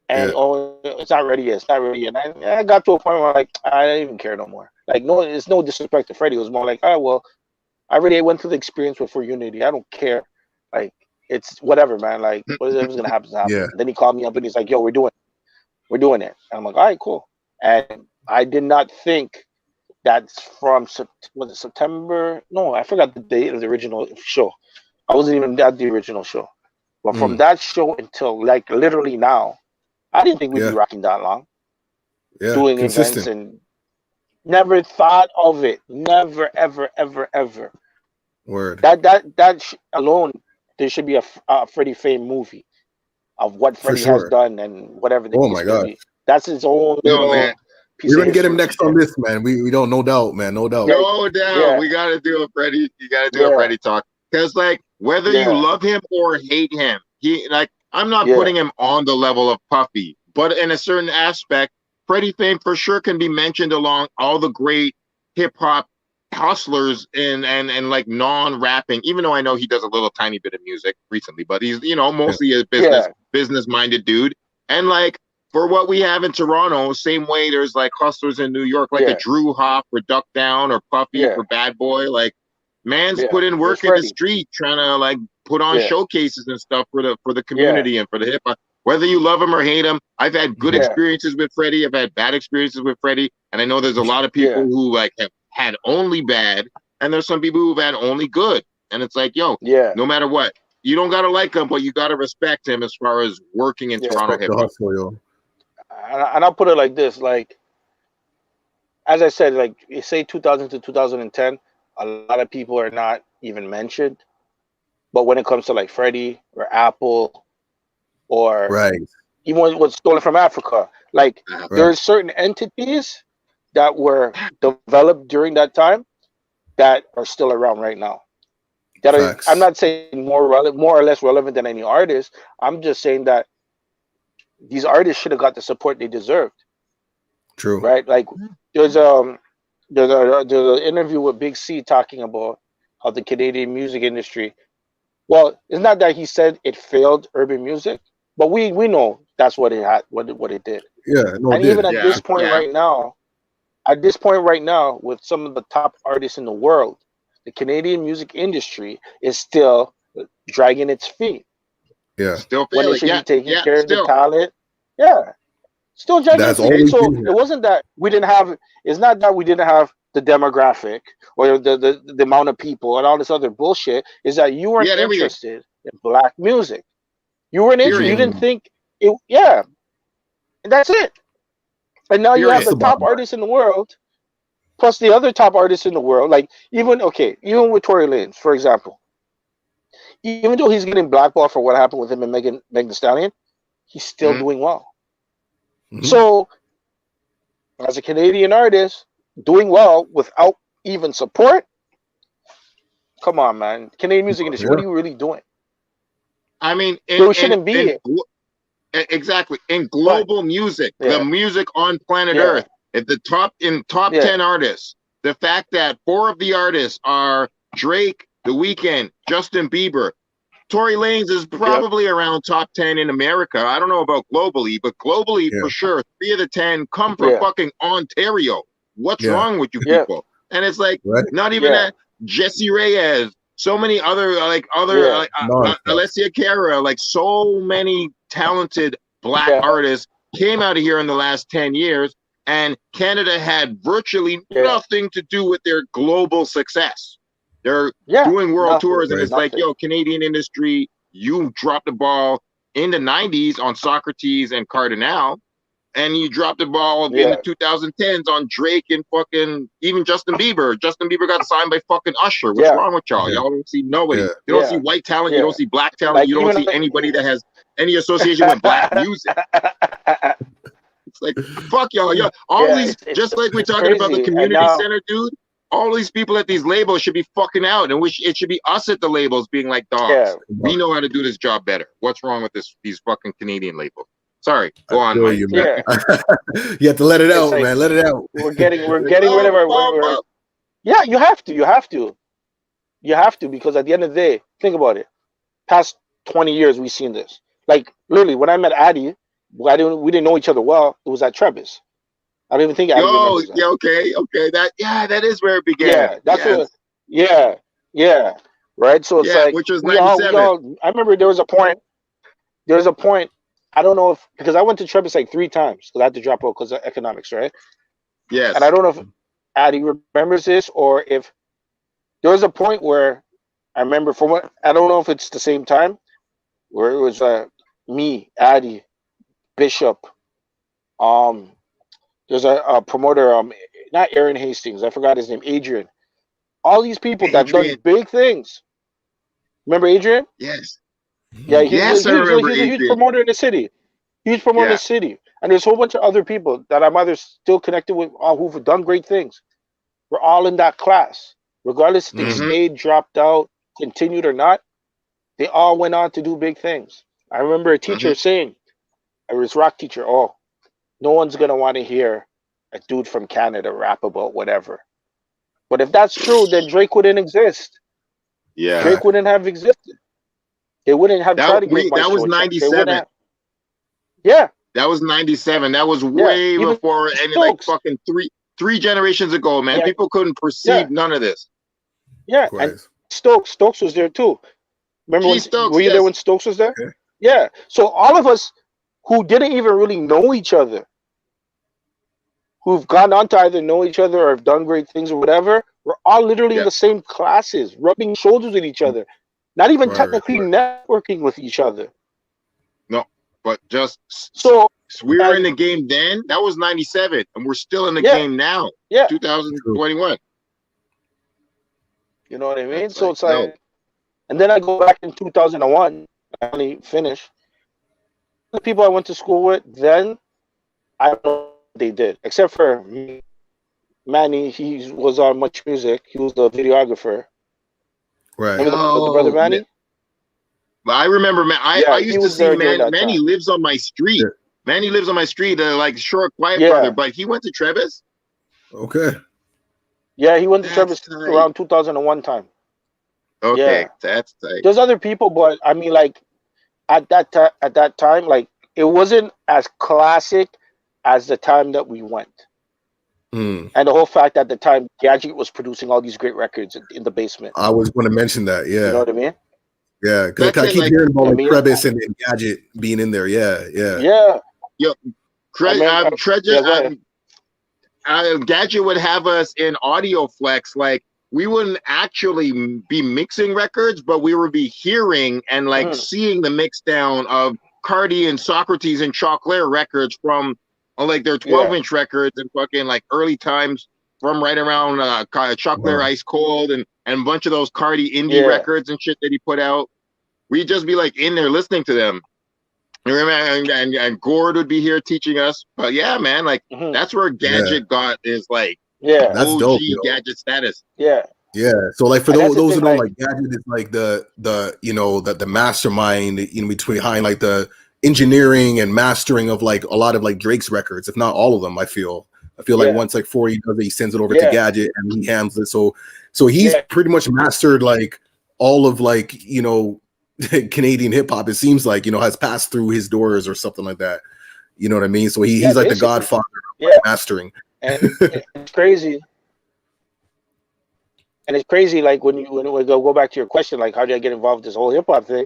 And oh, it's not ready yet. It's not ready yet. And I got to a point where I'm like, I don't even care no more. Like, no, it's no disrespect to Freddie. It was more like, oh, well, I already went through the experience with For Unity. I don't care. Like, it's whatever, man. Like, whatever's gonna happen is happen. Yeah. Then he called me up and he's like, yo, we're doing it. And I'm like, all right, cool. And I did not think that's from, was it September? No, I forgot the date of the original show. I wasn't even at the original show. But from that show until like literally now, I didn't think we'd be rocking that long. Yeah, doing consistent. events and never thought of it. Never, ever, ever, ever. Word. That alone, there should be a Freddie Fame movie of what Freddie has done and whatever the case may be. That's his own little piece. We're gonna get him next on this, man. We don't, no doubt, man. No doubt. No doubt. Yeah. We gotta do a Freddie. You gotta do a Freddie talk. Because like whether you love him or hate him, he like I'm not putting him on the level of Puffy, but in a certain aspect, Freddie Fame for sure can be mentioned along all the great hip hop hustlers and like non-rapping, even though I know he does a little tiny bit of music recently, but he's, you know, mostly a business minded dude. And like for what we have in Toronto, same way there's like hustlers in New York, like a Drew Hoff for Duck Down or Puffy for Bad Boy. Like man's put in work in the street trying to like put on showcases and stuff for the community and for the hip hop. Whether you love him or hate him, I've had good experiences with Freddie. I've had bad experiences with Freddie, and I know there's a lot of people who like have had only bad, and there's some people who've had only good. And it's like, yo, no matter what, you don't gotta like him, but you gotta respect him as far as working in Toronto hip hop. And I'll put it like this: like, as I said, like you say 2000 to 2010, a lot of people are not even mentioned. But when it comes to like Freddie or Apple, or even what's stolen from Africa, like there are certain entities that were developed during that time that are still around right now. That are, I'm not saying more or less relevant than any artist. I'm just saying that these artists should have got the support they deserved. True. Right? Like there's an interview with Big C talking about how the Canadian music industry. Well, it's not that he said it failed urban music, but we know that's what it had, what it did. Yeah, no, and even at this point right now, with some of the top artists in the world, the Canadian music industry is still dragging its feet. Yeah, still when it should be taking care of the talent. Yeah, still dragging its feet. So it wasn't that we didn't have. It's not that we didn't have the demographic or the amount of people and all this other bullshit. Is that you weren't interested in black music? You weren't interested. You didn't think it. Yeah, and that's it. And now you have the top artists in the world, plus the other top artists in the world. Like even with Tory Lanez, for example, even though he's getting blackballed for what happened with him and Megan Thee Stallion, he's still doing well. So, as a Canadian artist doing well without even support, come on, man. Canadian music industry, what are you really doing? I mean, shouldn't be exactly in global music, the music on planet Earth. If the top 10 artists, the fact that 4 of the artists are Drake, The Weeknd, Justin Bieber, Tory Lanez is probably around top 10 in America. I don't know about globally, but globally for sure, 3 of the 10 come from fucking Ontario. What's wrong with you people? And it's like not even that. Jesse Reyes, so many other Alessia Cara, like so many talented black artists came out of here in the last 10 years, and Canada had virtually nothing to do with their global success. They're doing world tours, and it's like, yo, Canadian industry, you dropped the ball in the 90s on Socrates and Cardinal, and you dropped the ball in the 2010s on Drake and fucking even Justin Bieber. Justin Bieber got signed by fucking Usher. What's wrong with y'all? Y'all don't see nobody. You don't see white talent. You don't see black talent. Like, you don't see anybody that has any association with black music. It's like, fuck y'all. All these, just like we're talking about the community center, dude. All these people at these labels should be fucking out, and it should be us at the labels being like, dogs, we know how to do this job better. What's wrong with these fucking Canadian labels? Sorry, go on, Mike. You have to let it out, man. Let it out. We're getting rid of our Yeah, you have to. You have to. You have to, because at the end of the day, think about it. Past 20 years, we've seen this. Like literally, when I met Addy, we didn't know each other well. It was at Trebas. I don't even think Addy Yo, remembers that. yeah, okay. That is where it began. Yeah, that's yes. what. Yeah, right. So it's like which was we 97. all. I remember there was a point. There was a point. I don't know if, because I went to Trebas like 3 times because I had to drop out because of economics, right? Yes. And I don't know if Addy remembers this, or if there was a point where I remember, from what, I don't know if it's the same time, where it was me, Addy, Bishop. There's a promoter, not Aaron Hastings, I forgot his name, Adrian. All these people that done big things. Remember Adrian? Yes. Yeah, Yes, I remember he's a huge Adrian. promoter in the city. Huge promoter in the city. And there's a whole bunch of other people that I'm either still connected with, who've done great things. We're all in that class. Regardless if they stayed, dropped out, continued or not, they all went on to do big things. I remember a teacher saying, I was rock teacher, oh, no one's going to want to hear a dude from Canada rap about whatever. But if that's true, then Drake wouldn't exist. Yeah. Drake wouldn't have existed. They wouldn't have tried to get my That was show. 97. Yeah. That was 97. That was way before any, like fucking three generations ago, man. Yeah. People couldn't perceive none of this. Yeah. And Stokes was there too. Remember when Stokes, were you there when Stokes was there? Yeah. So all of us who didn't even really know each other, who've gone on to either know each other or have done great things or whatever, we're all literally in the same classes, rubbing shoulders with each other, not even technically networking with each other. No, but just so we were in the game then. That was 97, and we're still in the game now. Yeah, 2021. You know what I mean? So it's like, and then I go back in 2001. I only finished. The people I went to school with then, I don't know what they did, except for Manny. He was on Much Music. He was the videographer. Right. Remember the brother Manny? But I remember, man. I used to see Manny lives on my street. Yeah. Manny lives on my street, like short, quiet brother. But he went to Trebas. Okay. Yeah, he went to Trebas around 2001 time. Okay, that's tight. There's other people, but I mean, like at that time, like it wasn't as classic as the time that we went. And the whole fact that at the time Gadget was producing all these great records in the basement. I was going to mention that. Yeah. You know what I mean? Yeah, because I keep hearing about Trebas and Gadget being in there. Yeah. Yo, Gadget would have us in Audio Flex. Like, we wouldn't actually be mixing records, but we would be hearing and like seeing the mix down of Cardi and Socrates and Chocolate records from like their 12-inch records and fucking like early times from right around Chocolate Ice Cold and a bunch of those Cardi indie records and shit that he put out. We'd just be like in there listening to them. And Gord would be here teaching us. But yeah, man, like that's where Gadget got his like that's OG dope, Gadget status. Yeah. So like for those who know, like Gadget is like the mastermind, behind like the engineering and mastering of like a lot of like Drake's records, if not all of them. I feel like once like 40 does it, he sends it over to Gadget and he handles it. So he's pretty much mastered like all of like Canadian hip hop. It seems like has passed through his doors or something like that. You know what I mean? So he's like the godfather of like mastering. And it's crazy. And it's crazy, like when we go back to your question, like how did I get involved with this whole hip hop thing?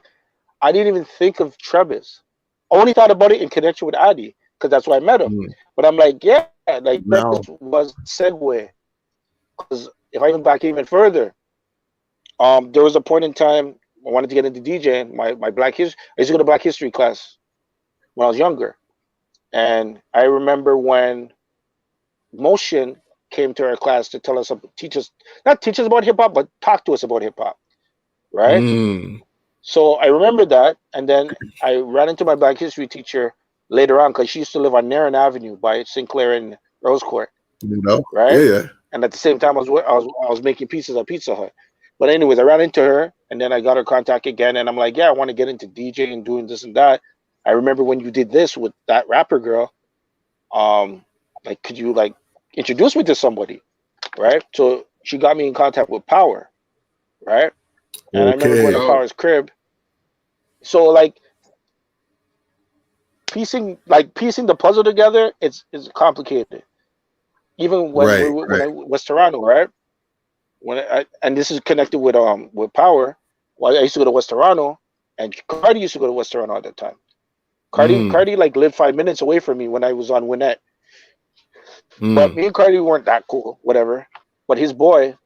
I didn't even think of Trebas. I only thought about it in connection with Adi, because that's why I met him. But I'm like, that was segue. Because if I went back even further, there was a point in time I wanted to get into DJing. My Black History, I used to go to Black History class when I was younger, and I remember when Motion came to our class to tell us, not teach us about hip hop, but talk to us about hip hop, right? So I remember that, and then I ran into my Black History teacher later on because she used to live on Narron Avenue by Sinclair and Rose Court, right? Yeah. And at the same time, I was making pizzas at Pizza Hut. But anyways, I ran into her, and then I got her contact again, and I'm like, yeah, I want to get into DJ and doing this and that. I remember when you did this with that rapper girl. Like, could you like introduce me to somebody, right? So she got me in contact with Power, right? And I remember going to Power's crib. So like piecing the puzzle together, it's complicated. Even when I was Toronto, right? And this is connected with Power. Well, I used to go to West Toronto, and Cardi used to go to West Toronto at that time. Cardi like lived 5 minutes away from me when I was on Winnett. But me and Cardi weren't that cool, whatever. But his boy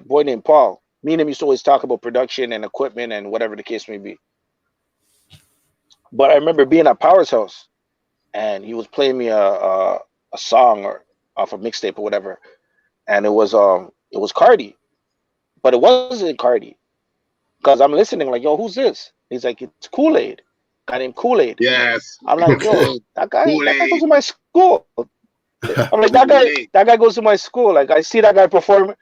named Paul. Me and him used to always talk about production and equipment and whatever the case may be. But I remember being at Power's house, and he was playing me a song or off a mixtape or whatever, and it was Cardi, but it wasn't Cardi, because I'm listening like, yo, who's this? He's like, it's Kool-Aid, guy named Kool-Aid. Yes. I'm like, yo, that guy goes to my school. I'm like, that guy goes to my school. Like, I see that guy perform in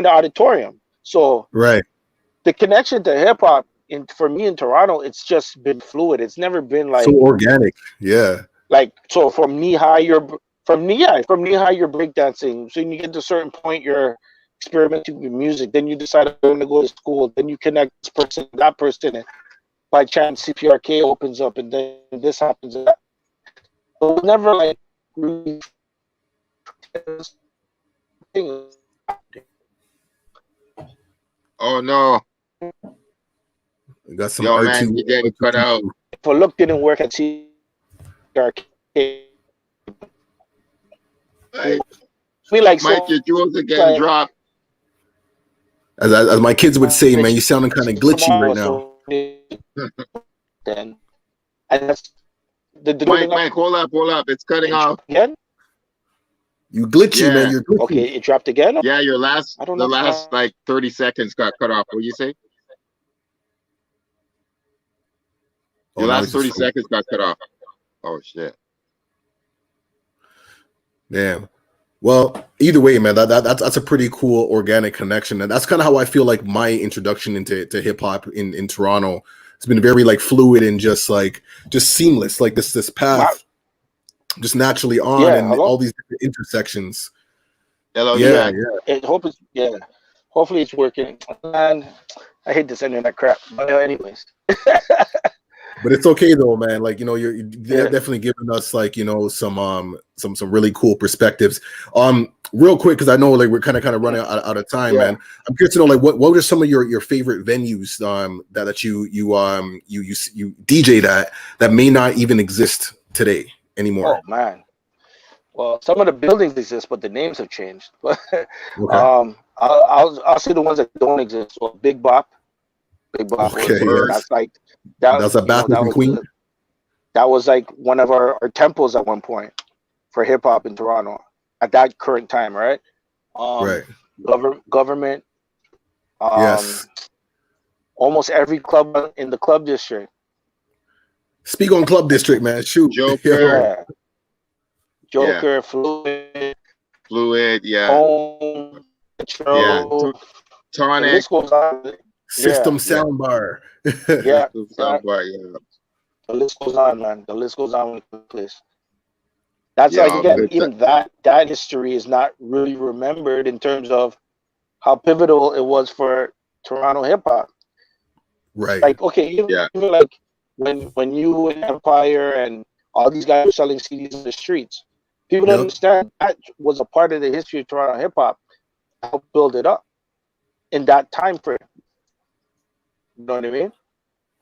the auditorium. So the connection to hip hop for me in Toronto, it's just been fluid. It's never been like so organic. Yeah. Like, so from knee high you're breakdancing. So when you get to a certain point, you're experimenting with music. Then you decide I'm going to go to school. Then you connect this person, that person, and by chance CPRK opens up, and then this happens. It was never like really. Oh no! We got some Yo, man, you getting cut out. If a look didn't work at CPRK, we like Mike, your jewels are getting dropped. As my kids would say, man, you sounding kind of glitchy right now. Then, and that's Mike, hold up, it's cutting off again. You glitchy, man. You're glitchy. Okay, it dropped again. Yeah, the last like 30 seconds got cut off. What do you say? Your last 30 seconds got cut off. Oh shit. Damn. Well, either way, man, that's a pretty cool organic connection, and that's kind of how I feel like my introduction into hip hop in Toronto. It's been very like fluid and just seamless, like this path, just naturally on, and all these different intersections. Hello, Hopefully it's working. And I hate this internet crap, but anyways. But it's okay though, man. Like, you know, you're definitely giving us like, you know, some really cool perspectives. Real quick, because I know like we're kind of running out of time, man. I'm curious to know like what are some of your favorite venues that you DJ that may not even exist today anymore. Oh man. Well, some of the buildings exist, but the names have changed. Okay. I'll say the ones that don't exist. Well, Big Bop. Okay, that's like that's a bathroom queen. That was like one of our temples at one point for hip hop in Toronto at that current time, right? Government. Yes. Almost every club in the club district. Speak on club district, man. Shoot. Joker, Fluid, yeah. Home, Tonic. System soundbar. Soundbar, yeah. The list goes on, man. The list goes on with this. That's like again, even that history is not really remembered in terms of how pivotal it was for Toronto hip hop. Right. Like, okay, even like when you and Empire and all these guys were selling CDs in the streets, people don't understand that was a part of the history of Toronto hip hop. Help build it up in that time frame. You know what I mean?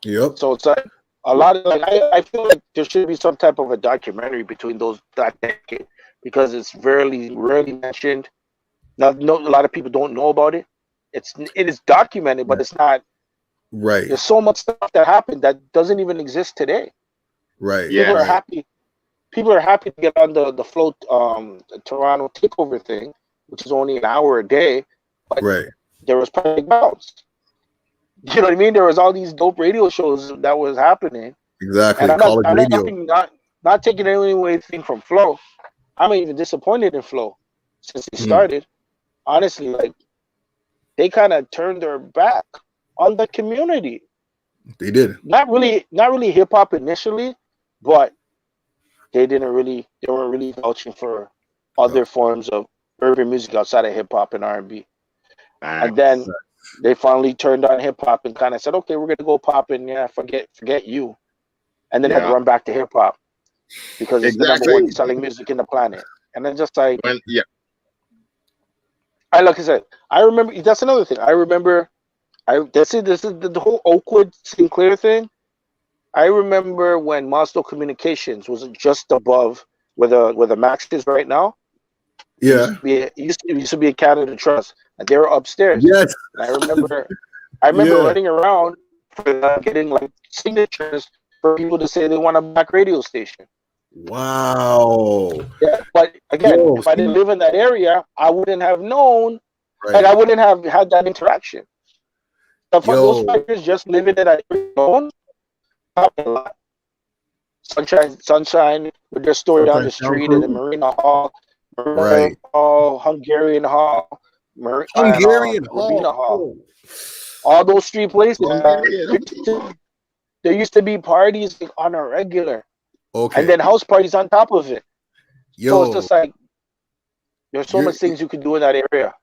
Yep. So it's like a lot of like I feel like there should be some type of a documentary between that decade because it's rarely mentioned. A lot of people don't know about it. It is documented, but it's not. Right. There's so much stuff that happened that doesn't even exist today. Right. People are happy. People are happy to get on the float the Toronto takeover thing, which is only an hour a day. But there was Public Bounce. You know what I mean? There was all these dope radio shows that was happening. Exactly. And I'm not taking anything from Flow. I'm even disappointed in Flow since they started. Honestly, like they kind of turned their back on the community. They did. Not really hip hop initially, but they weren't really vouching for other forms of urban music outside of hip hop and R&B. And then they finally turned on hip hop and kind of said, okay, we're gonna go pop and forget you. And then had to run back to hip hop because it's the number one selling music in the planet. And then just like like I said, I remember that's another thing. I remember this is the whole Oakwood Sinclair thing. I remember when Milestone Communications was just above where the Max is right now. Yeah. It used to be a Canada Trust, and they were upstairs. Yes. And I remember running around for getting like signatures for people to say they want a black radio station. Wow. Yeah, but again, if I didn't live in that area, I wouldn't have known, and I wouldn't have had that interaction. So for those fighters just living in that area, a lot. Sunshine with their store down the street in the Marina Hall, Hungarian Hall, Hungarian Hall. All those street places. There used to be parties on a regular. Okay. And then house parties on top of it. So it's just like there's so much things you could do in that area.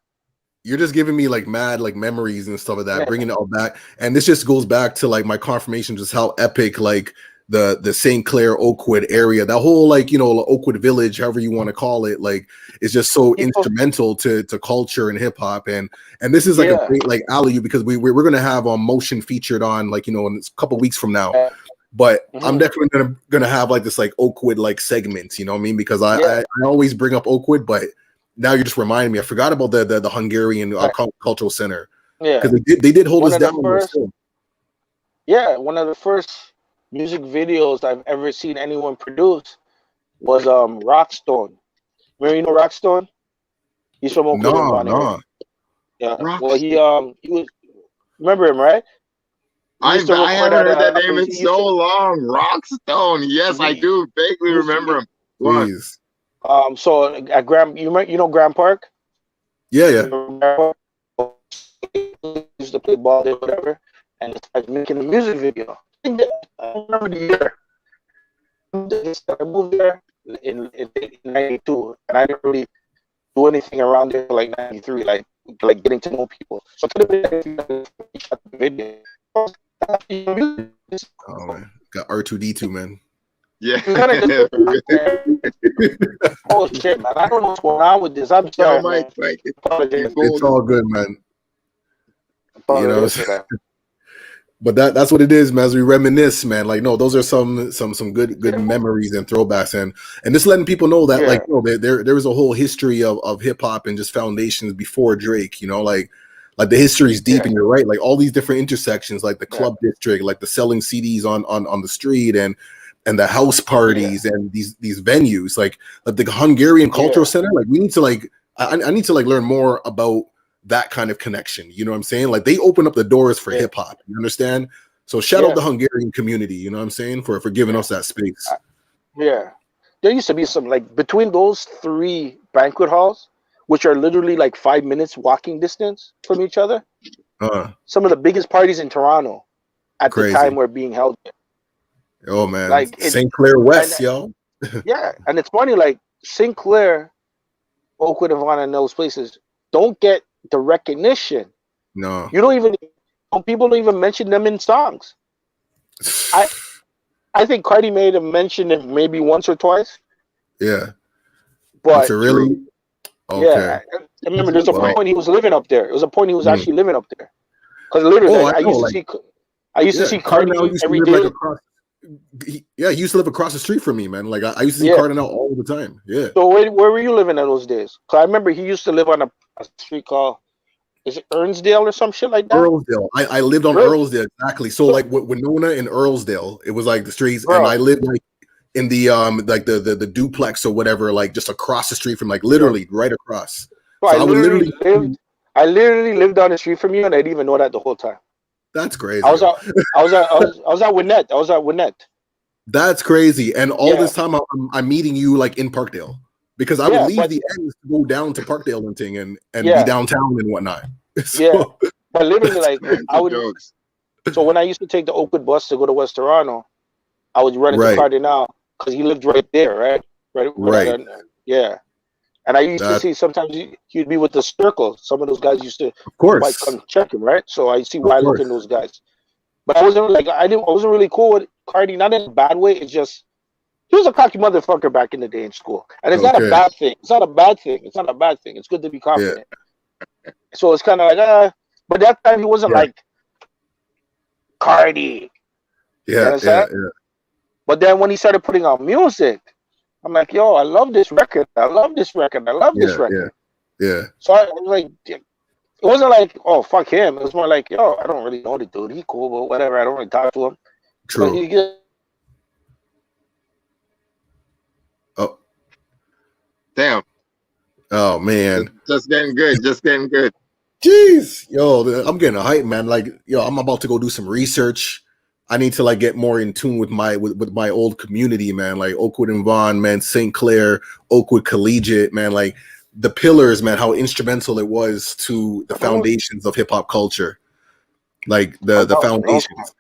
You're just giving me like mad like memories and stuff like that, bringing it all back. And this just goes back to like my confirmation, just how epic like the St. Clair Oakwood area, that whole like, you know, Oakwood Village, however you want to call it, like is just so instrumental to culture and hip hop. And this is like a great like alley, because we're gonna have motion featured on like, you know, in a couple weeks from now. But I'm definitely gonna have like this like Oakwood like segments, you know what I mean? Because I always bring up Oakwood, but now you're just reminding me. I forgot about the Hungarian Cultural Center. Yeah, because they did hold us down. One of the first music videos I've ever seen anyone produce was Rockstone. Remember, you know Rockstone? He's from Oakland. No. Yeah. Well, he was. Remember him, right? I haven't heard that name in so long. Rockstone. Yes, I do vaguely remember him. Please. So at you know Graham Park? Yeah. Used to play ball there, whatever, and started making a music video. I remember the year. I moved there in 92, and I didn't really do anything around there like 93, like getting to know people. So I could have been shot the video. Oh man, got R2D2, man. Yeah. Oh shit, man! I don't know what's going on with this. I'm sorry, Mike. It's all good, man. You know, but that's what it is, man. As we reminisce, man. Like, no, those are some good memories and throwbacks, and just letting people know that, like, you know, there was a whole history of hip hop and just foundations before Drake. You know, like the history is deep, and you're right. Like all these different intersections, like the club district, like the selling CDs on the street, and the house parties and these venues, like the Hungarian Cultural Center. Like we need to like I need to like learn more about that kind of connection. You know what I'm saying? Like they open up the doors for hip hop. You understand? So shout out the Hungarian community. You know what I'm saying, for giving us that space. There used to be some like between those three banquet halls, which are literally like 5 minutes walking distance from each other. Some of the biggest parties in Toronto at the time were being held there. Oh man, like St. Clair West, yo. And it's funny, like St. Clair, Oakwood, Havana, and those places don't get the recognition. No, people don't even mention them in songs. I think Cardi made a mention it maybe once or twice. Yeah, but really, I remember there's a point he was living up there. It was a point he was actually living up there, because literally I used to see Cardi every day. Like he used to live across the street from me, man. Like I used to see Cardinal all the time. Yeah. So where were you living in those days? Because I remember he used to live on a street called, is it Earnsdale or some shit like that? Earlsdale. I lived on Earlsdale, exactly. So like Winona and Earlsdale, it was like the streets, and I lived like in the like the duplex or whatever, like just across the street from, like literally right across. So I literally lived on the street from you, and I didn't even know that the whole time. That's crazy. I was at Winnett. I was at Winnett. That's crazy. And all this time I'm meeting you like in Parkdale, because I would leave the ends to go down to Parkdale and thing and be downtown and whatnot. So, but literally like I would. So when I used to take the Oakwood bus to go to West Toronto, I would run into Cardinal because he lived right there, right. And I used to see sometimes he'd be with the circle. Some of those guys used to, of course, come check him, right? So I see why I look in those guys. But I wasn't like I wasn't really cool with Cardi, not in a bad way. It's just he was a cocky motherfucker back in the day in school, and it's not a bad thing. It's not a bad thing. It's not a bad thing. It's good to be confident. Yeah. So it's kind of like but that time he wasn't like Cardi. Yeah. But then when he started putting out music, I'm like, yo, I love this record. I love this record. I love this record. Yeah. So I was like, it wasn't like, oh, fuck him. It was more like, yo, I don't really know the dude. He cool, but whatever. I don't really talk to him. True. Oh. Damn. Oh, man. Just getting good. Just getting good. Jeez. Yo, I'm getting a hype, man. Like, yo, I'm about to go do some research. I need to like get more in tune with my old community, man. Like Oakwood and Vaughan, man, St. Clair, Oakwood Collegiate, man. Like the pillars, man. How instrumental it was to the foundations of hip hop culture, like the foundations.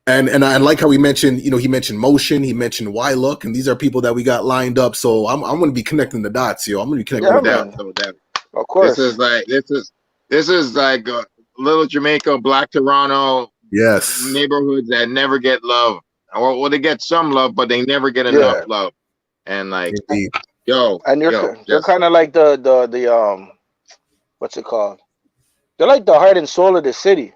And I like how he mentioned, he mentioned Motion, he mentioned Y Look, and these are people that we got lined up. So I'm going to be connecting the dots, yo. I'm going to be connecting the dots. Of course, this is like Little Jamaica, Black Toronto. Yes, neighborhoods that never get love, or they get some love, but they never get enough love. And like, indeed. And you're kind of like the what's it called? They're like the heart and soul of the city.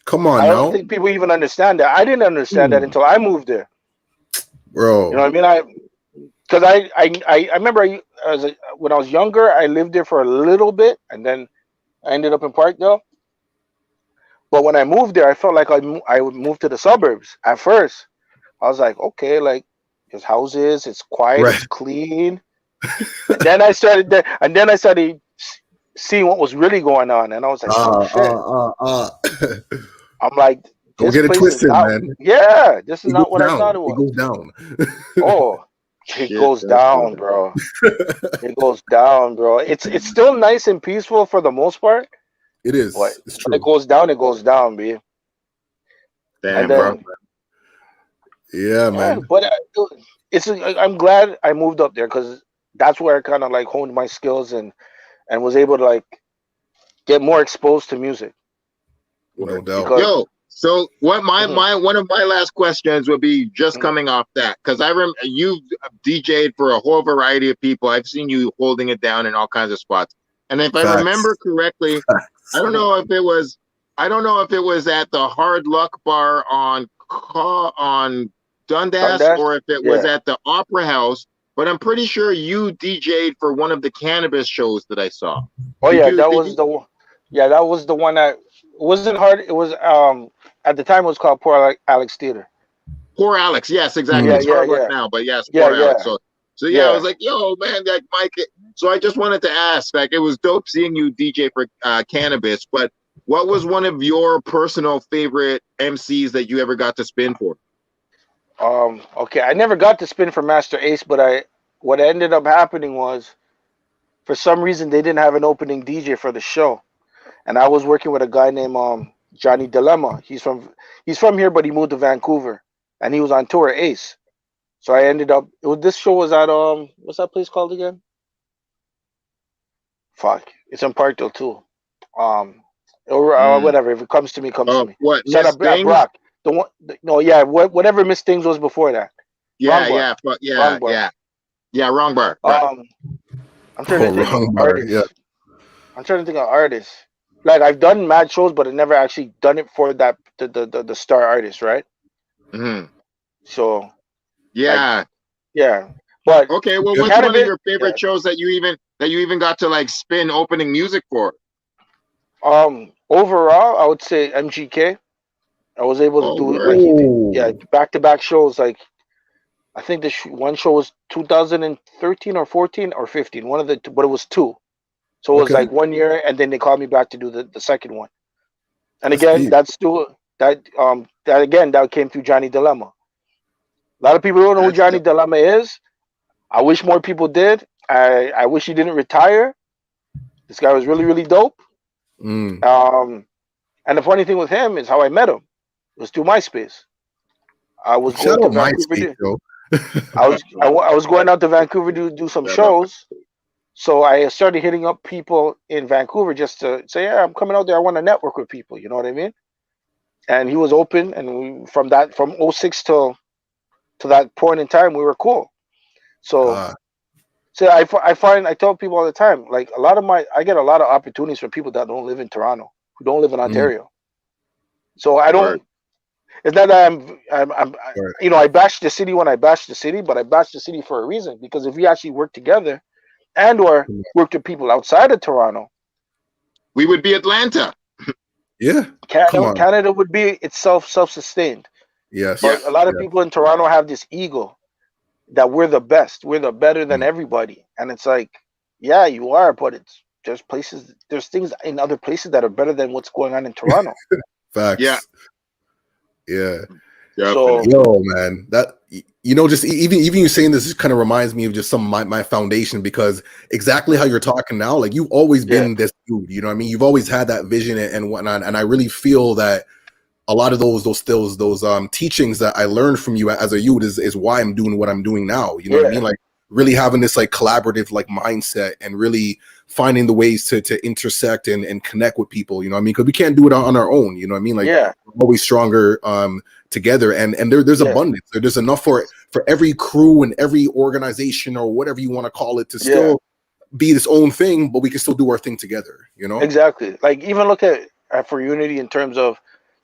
Come on, I don't think people even understand that. I didn't understand that until I moved there, bro. You know what I mean? Because I remember when I was younger, I lived there for a little bit, and then I ended up in Parkdale. But when I moved there, I felt like I would move to the suburbs. At first, I was like, okay, like his houses, it's quiet, it's clean. and then I started seeing what was really going on, and I was like, oh shit. I'm like, don't get it twisted, man. Yeah, this is not what I thought it was. It goes down. It goes down, bro. It goes down, bro. It's still nice and peaceful for the most part. It is. It's true. It goes down, B. Damn, bro. Yeah, man. But I'm glad I moved up there because that's where I kind of like honed my skills and was able to like get more exposed to music. No doubt. Yo, so what one of my last questions would be just coming off that, because I remember you've DJ'd for a whole variety of people. I've seen you holding it down in all kinds of spots. And if I remember correctly, I don't know if it was at the Hard Luck Bar on Dundas or if it was at the Opera House, but I'm pretty sure you DJ'd for one of the cannabis shows that I saw. That was the one that wasn't hard. It was at the time it was called Poor Alex Theater. Poor Alex, yes, exactly. It's Hard Luck now, but yes, Poor Alex. So I was like, yo, man, like Mike. So I just wanted to ask, like, it was dope seeing you DJ for cannabis, but what was one of your personal favorite MCs that you ever got to spin for? Okay, I never got to spin for Master Ace, but what ended up happening was, for some reason, they didn't have an opening DJ for the show, and I was working with a guy named Johnny Dilemma. He's from here, but he moved to Vancouver, and he was on tour at Ace. So I ended up. This show was at what's that place called again? Fuck, it's in Parkdale too. Whatever. If it comes to me, comes to me. What? Shut up, Brock. The one. No, yeah. Whatever Miss Things was before that. Yeah. Wrong bar. Right. I'm trying to think of artists. Yeah. I'm trying to think of artists. Like I've done mad shows, but I never actually done it for that the star artist, right? Mm-hmm. So. Yeah. But okay, well, what's one of your favorite shows that you even got to like spin opening music for? Overall, I would say MGK. I was able to do it like back-to-back shows. Like I think one show was 2013 or 14 or 15. One of the two, but it was two. So it was like 1 year, and then they called me back to do the second one. And again, that came through Johnny Dilemma. A lot of people don't know who Johnny Dilemma is. I wish more people did. I wish he didn't retire. This guy was really, really dope. And the funny thing with him is how I met him. It was through MySpace. I was going to Vancouver. I was going out to Vancouver to do some shows. So I started hitting up people in Vancouver just to say, yeah, I'm coming out there. I want to network with people. You know what I mean? And he was open, and from '06 to that point in time, we were cool. So, I tell people all the time, like I get a lot of opportunities from people that don't live in Toronto, who don't live in Ontario. So I don't. It's not that I bash the city when I bash the city, but I bash the city for a reason. Because if we actually work together and or work with people outside of Toronto, we would be Atlanta. Yeah, Canada would be self-sustained. Yes, but a lot of people in Toronto have this ego that we're the best, we're the better than everybody, and it's like, yeah, you are, but there's things in other places that are better than what's going on in Toronto. Facts. Yeah. So, yo, man, that just even you saying this kind of reminds me of just some of my foundation, because exactly how you're talking now, like you've always been this dude, you know what I mean? You've always had that vision and whatnot, and I really feel that a lot of those teachings that I learned from you as a youth is why I'm doing what I'm doing now. You know what I mean? Like really having this like collaborative like mindset and really finding the ways to intersect and connect with people. You know what I mean? Because we can't do it on our own. You know what I mean? Like we're always stronger together. And there's abundance. There's enough for every crew and every organization or whatever you want to call it to still be its own thing, but we can still do our thing together. You know? Exactly. Like even look at for unity in terms of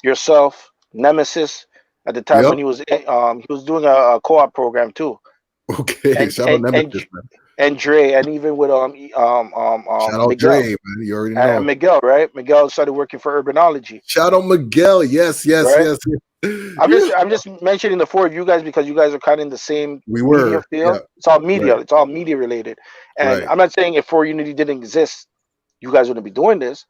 yourself, Nemesis, at the time when he was doing a co-op program too. Okay, and, shout out Nemesis, man. And Dre, and even with shout out Miguel. Dre, man. You already know. And Miguel, right? Miguel started working for Urbanology. Shout out Miguel, yes. I'm just mentioning the four of you guys because you guys are kind of in the same media field. It's all media. It's all media related. And I'm not saying if For Unity didn't exist, you guys wouldn't be doing this.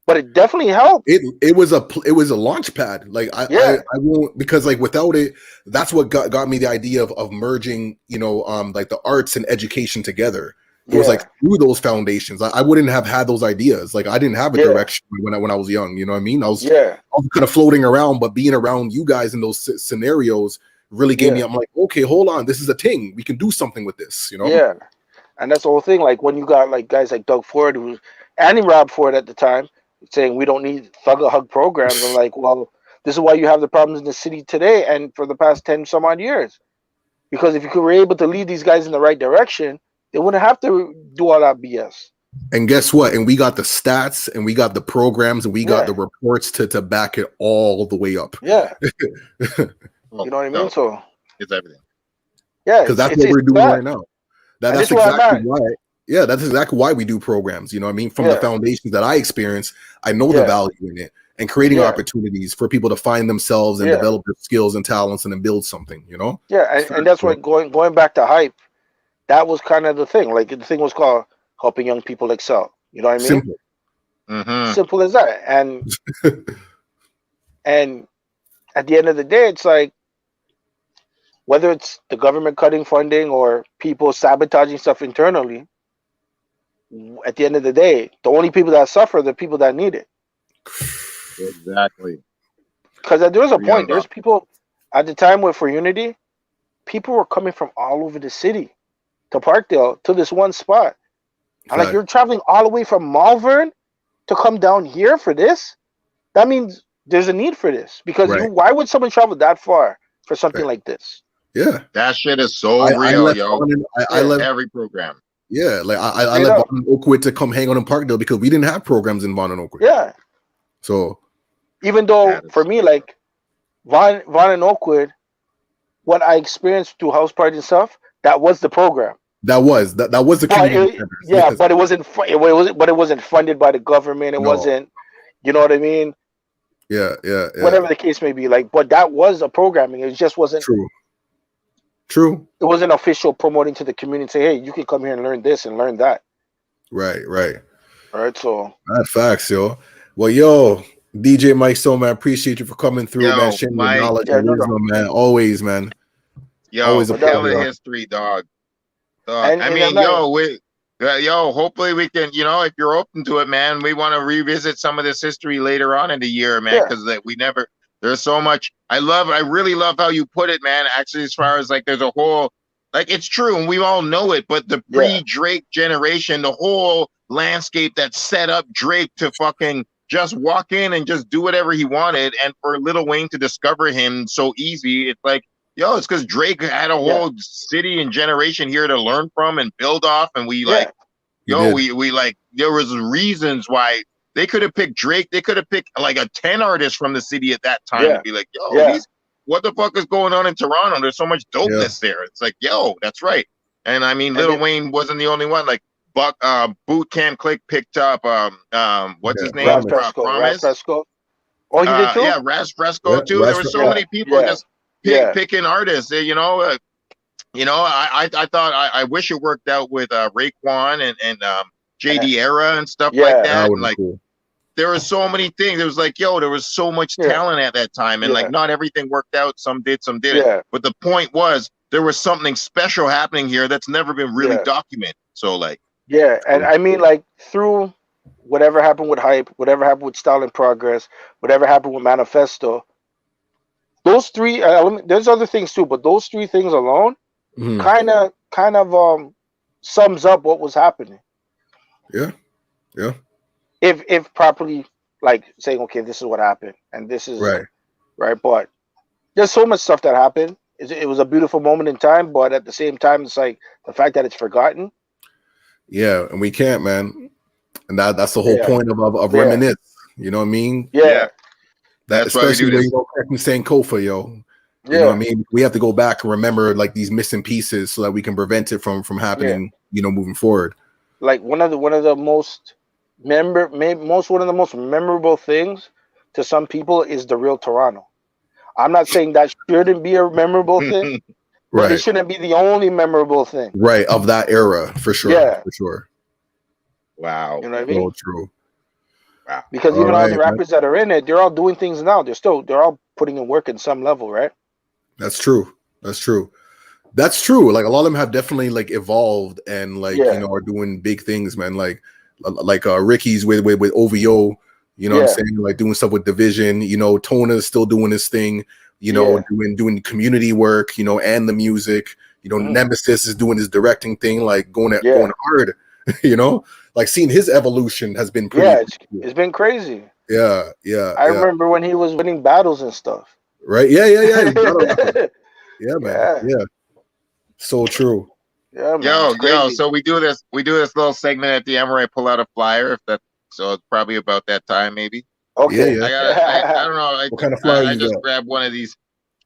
But it definitely helped. It was a launch pad. Like I won't, because like without it, that's what got me the idea of merging, like the arts and education together. It was like through those foundations. I wouldn't have had those ideas. Like I didn't have a direction when I was young. You know what I mean? I was kind of floating around, but being around you guys in those scenarios really gave me. I'm like, okay, hold on, this is a thing. We can do something with this. Yeah, and that's the whole thing. Like when you got like guys like Doug Ford, and Rob Ford at the time, saying we don't need thug hug programs. I'm like, well, this is why you have the problems in the city today and for the past 10 some odd years. Because if you were able to lead these guys in the right direction, they wouldn't have to do all that BS. And guess what? And we got the stats and we got the programs and we got the reports to back it all the way up. Yeah. You know what I mean? So it's everything. Yeah. Because that's what we're doing right now. That's exactly why. Yeah, that's exactly why we do programs. You know what I mean? From the foundations that I experience, I know the value in it and creating opportunities for people to find themselves and develop their skills and talents and then build something, Yeah, and that's what going back to hype, that was kind of the thing. Like the thing was called helping young people excel. You know what I mean? Simple. Mm-hmm. Simple as that. And and at the end of the day, it's like whether it's the government cutting funding or people sabotaging stuff internally, at the end of the day, the only people that suffer are the people that need it. Exactly. Because there was a point. There's people at the time with For Unity, people were coming from all over the city to Parkdale to this one spot. And like you're traveling all the way from Malvern to come down here for this? That means there's a need for this. Because why would someone travel that far for something like this? Yeah. That shit is so real, yo. I love every program. Yeah, like I let Vaughn and Oakwood to come hang out in Parkdale because we didn't have programs in Vaughn and Oakwood. Yeah. So even though for me, like Vaughn and Oakwood, what I experienced through house parties and stuff, that was the program. That was the community centers. Yeah, but it wasn't funded by the government. It wasn't, you know what I mean? Yeah. Whatever the case may be, like, but that was a programming. It just wasn't True. It wasn't official promoting to the community. Say, hey, you can come here and learn this and learn that. Right. All right. So that facts, yo. Well, yo, DJ Mike Stone, man, appreciate you for coming through, man. Sharing your knowledge and wisdom, man. Always, man. Yo, always a pleasure. History, dog. Hopefully we can, if you're open to it, man, we want to revisit some of this history later on in the year, man, because there's so much. I really love how you put it, man. Actually, as far as like there's a whole Like, it's true, and we all know it, but the pre-Drake generation, the whole landscape that set up Drake to fucking just walk in and just do whatever he wanted, and for Lil Wayne to discover him so easy, it's like, yo, it's because Drake had a whole city and generation here to learn from and build off, and we like, yo, we like, there was reasons why they could have picked Drake, they could have picked like a 10 artist from the city at that time to be like, yo, what the fuck is going on in Toronto? There's so much dopeness there. It's like, yo, that's right. And I mean, Lil Wayne wasn't the only one. Like Boot Camp Click picked up what's his name? Promise. Fresco. Oh, he did too? Yeah, Ras Fresco too. There were so many people just picking artists. I thought I wish it worked out with Raekwon and JD Era and stuff like that. And like cool. There were so many things. It was like, yo, there was so much talent at that time, and like not everything worked out. Some did, some didn't. But the point was, there was something special happening here that's never been really documented. So like, and I mean, like, through whatever happened with Hype, whatever happened with Style in Progress, whatever happened with Manifesto, those three there's other things too, but those three things alone kind of sums up what was happening. If properly, like, saying, okay, this is what happened and this is right, but there's so much stuff that happened. It was a beautiful moment in time, but at the same time, it's like the fact that it's forgotten. Yeah, and we can't, man. And that's the whole point of Reminisce. You know what I mean? That's especially when you don't saying Kofa, yo. You know what I mean? We have to go back and remember like these missing pieces so that we can prevent it from happening, moving forward. Like one of the most memorable things to some people is the real Toronto. I'm not saying that shouldn't be a memorable thing, but it shouldn't be the only memorable thing. Right, of that era, for sure. Yeah. For sure. Wow. You know what I mean? So true. Wow. Because even all the rappers that are in it, they're all doing things now. They're all putting in work in some level, right? That's true. That's true. Like a lot of them have definitely like evolved and like are doing big things, man. Like Ricky's with OVO, you know what I'm saying? Like doing stuff with Division, Tona's still doing this thing, doing community work, and the music, Nemesis is doing his directing thing, like going hard, like seeing his evolution has been pretty cool. It's been crazy. Yeah. I remember when he was winning battles and stuff. Right. Yeah. Yeah, man. Yeah. So true. Yeah, man, yo. So we do this little segment at the end where I pull out a flyer. So it's probably about that time, maybe. Okay. Yeah. I don't know. What kind of flyer I just grabbed one of these.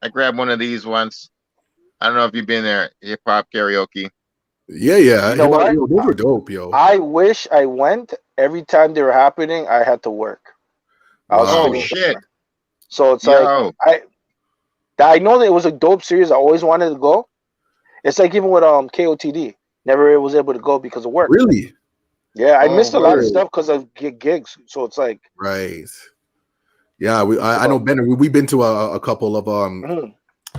I grabbed one of these once. I don't know if you've been there. Hip hop karaoke. Yeah. You know what? Yo, those were dope, yo. I wish I went. Every time they were happening, I had to work. Oh shit! So it's like I know that it was a dope series. I always wanted to go. It's like even with KOTD, never was able to go because of work. Really? Yeah, I missed a lot of stuff because of gigs. So it's like Yeah, I know Bender. We've been to a couple of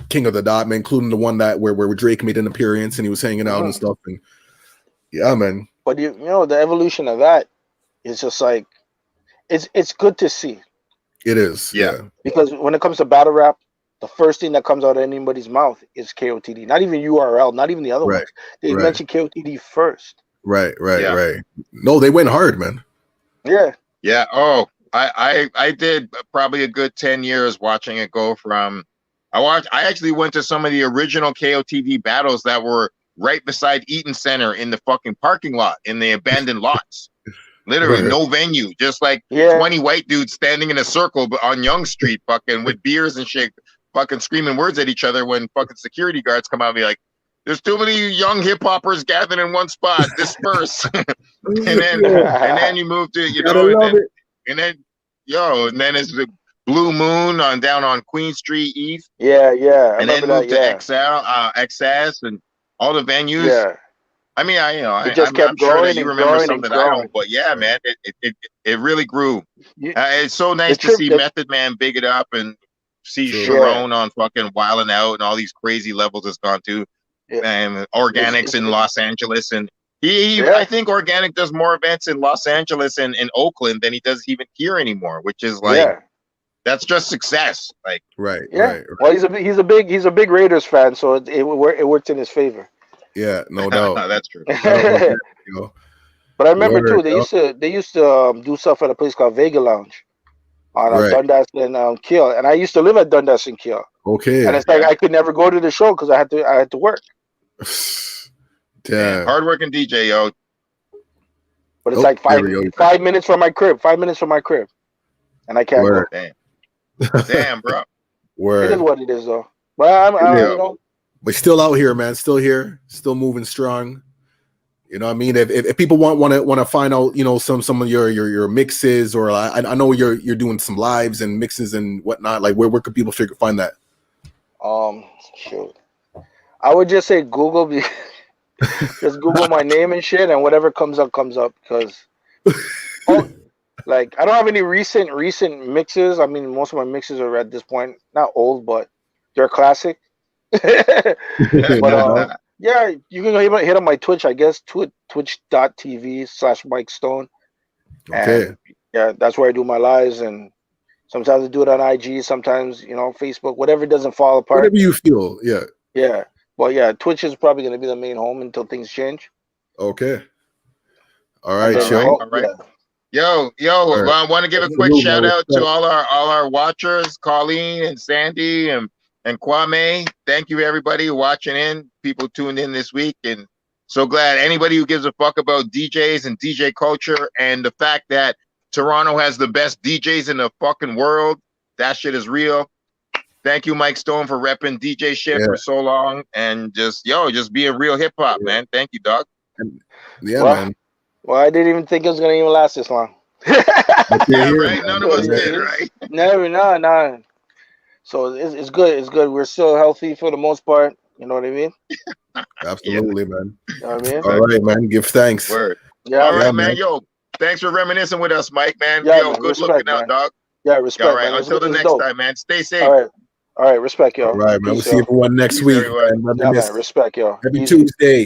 King of the Dot, man, including the one that where Drake made an appearance and he was hanging out and stuff. And yeah, man. But you know the evolution of that is just like it's good to see. It is, yeah. Because when it comes to battle rap, the first thing that comes out of anybody's mouth is KOTD. Not even URL, not even the other ones. They mention KOTD first. Right. No, they went hard, man. Yeah. Yeah. Oh, I did probably a good 10 years watching it go from. I actually went to some of the original KOTD battles that were right beside Eaton Center in the fucking parking lot in the abandoned lots. Literally no venue, just like 20 white dudes standing in a circle on Yonge Street, fucking with beers and shit, fucking screaming words at each other when fucking security guards come out and be like, "There's too many young hip hoppers gathered in one spot. Disperse." and then you move to and then it's the Blue Moon down on Queen Street East. Yeah. And then move to XS and all the venues. Yeah. I mean, it just kept I'm growing sure that you remember something that I growing. don't, but yeah, man, it really grew. It's so nice to see Method Man big it up and see Sharon on fucking Wildin' Out and all these crazy levels it's gone to. And Organics in Los Angeles, and I think Organic does more events in Los Angeles and in Oakland than he does even here anymore, which is like that's just success. Like right. Well, he's a big Raiders fan, so it worked in his favor. Yeah, no doubt. That's true. Yo. But I remember Word, too, they used to do stuff at a place called Vega Lounge on Right. Dundas and Kiel, and I used to live at Dundas and Kiel. Okay. And it's like I could never go to the show because I had to work. Damn. Hardworking DJ, yo. But it's like 5 minutes from my crib. 5 minutes from my crib, and I can't Word. go. Damn, bro. It is what it is, though. But I'm you know. But still out here, man. Still here. Still moving strong. You know what I mean? If people want to find out, you know, some of your mixes, or I know you're doing some lives and mixes and whatnot. Like where can people find that? Shoot. I would just say Google. Just Google my name and shit, and whatever comes up because like I don't have any recent mixes. I mean, most of my mixes are at this point not old, but they're classic. But yeah, you can hit on my Twitch, I guess, twitch.tv/Mike Stone. Okay. And yeah, that's where I do my lives, and sometimes I do it on IG, sometimes, you know, Facebook, whatever doesn't fall apart. Whatever you feel, yeah. Yeah. Well, yeah, Twitch is probably going to be the main home until things change. Okay. All right, All right. Yo, I want to give a quick shout out to all our watchers, Colleen and Sandy and Kwame. Thank you, everybody watching in. People tuned in this week, and so glad anybody who gives a fuck about DJs and DJ culture and the fact that Toronto has the best DJs in the fucking world. That shit is real. Thank you, Mike Stone, for repping DJ shit for so long and just being real hip hop, man. Thank you, dog. Yeah, man. Well, I didn't even think it was gonna even last this long. Yeah, right. None of us did, right? Never, no. So it's good. It's good. We're still healthy for the most part. You know what I mean? Absolutely, man. You know what I mean? All right, man. Give thanks. Word. Yeah. All right, man. Yo, thanks for reminiscing with us, Mike, man. Yeah, yo, man. good Respect, looking man. out, dog. Yeah, respect. All right. Man. Until the next time, man. Stay safe. All right. Respect, y'all. All right, man. We'll see everyone next week. Everyone. Man. Yeah, man. Respect, y'all. Every Tuesday.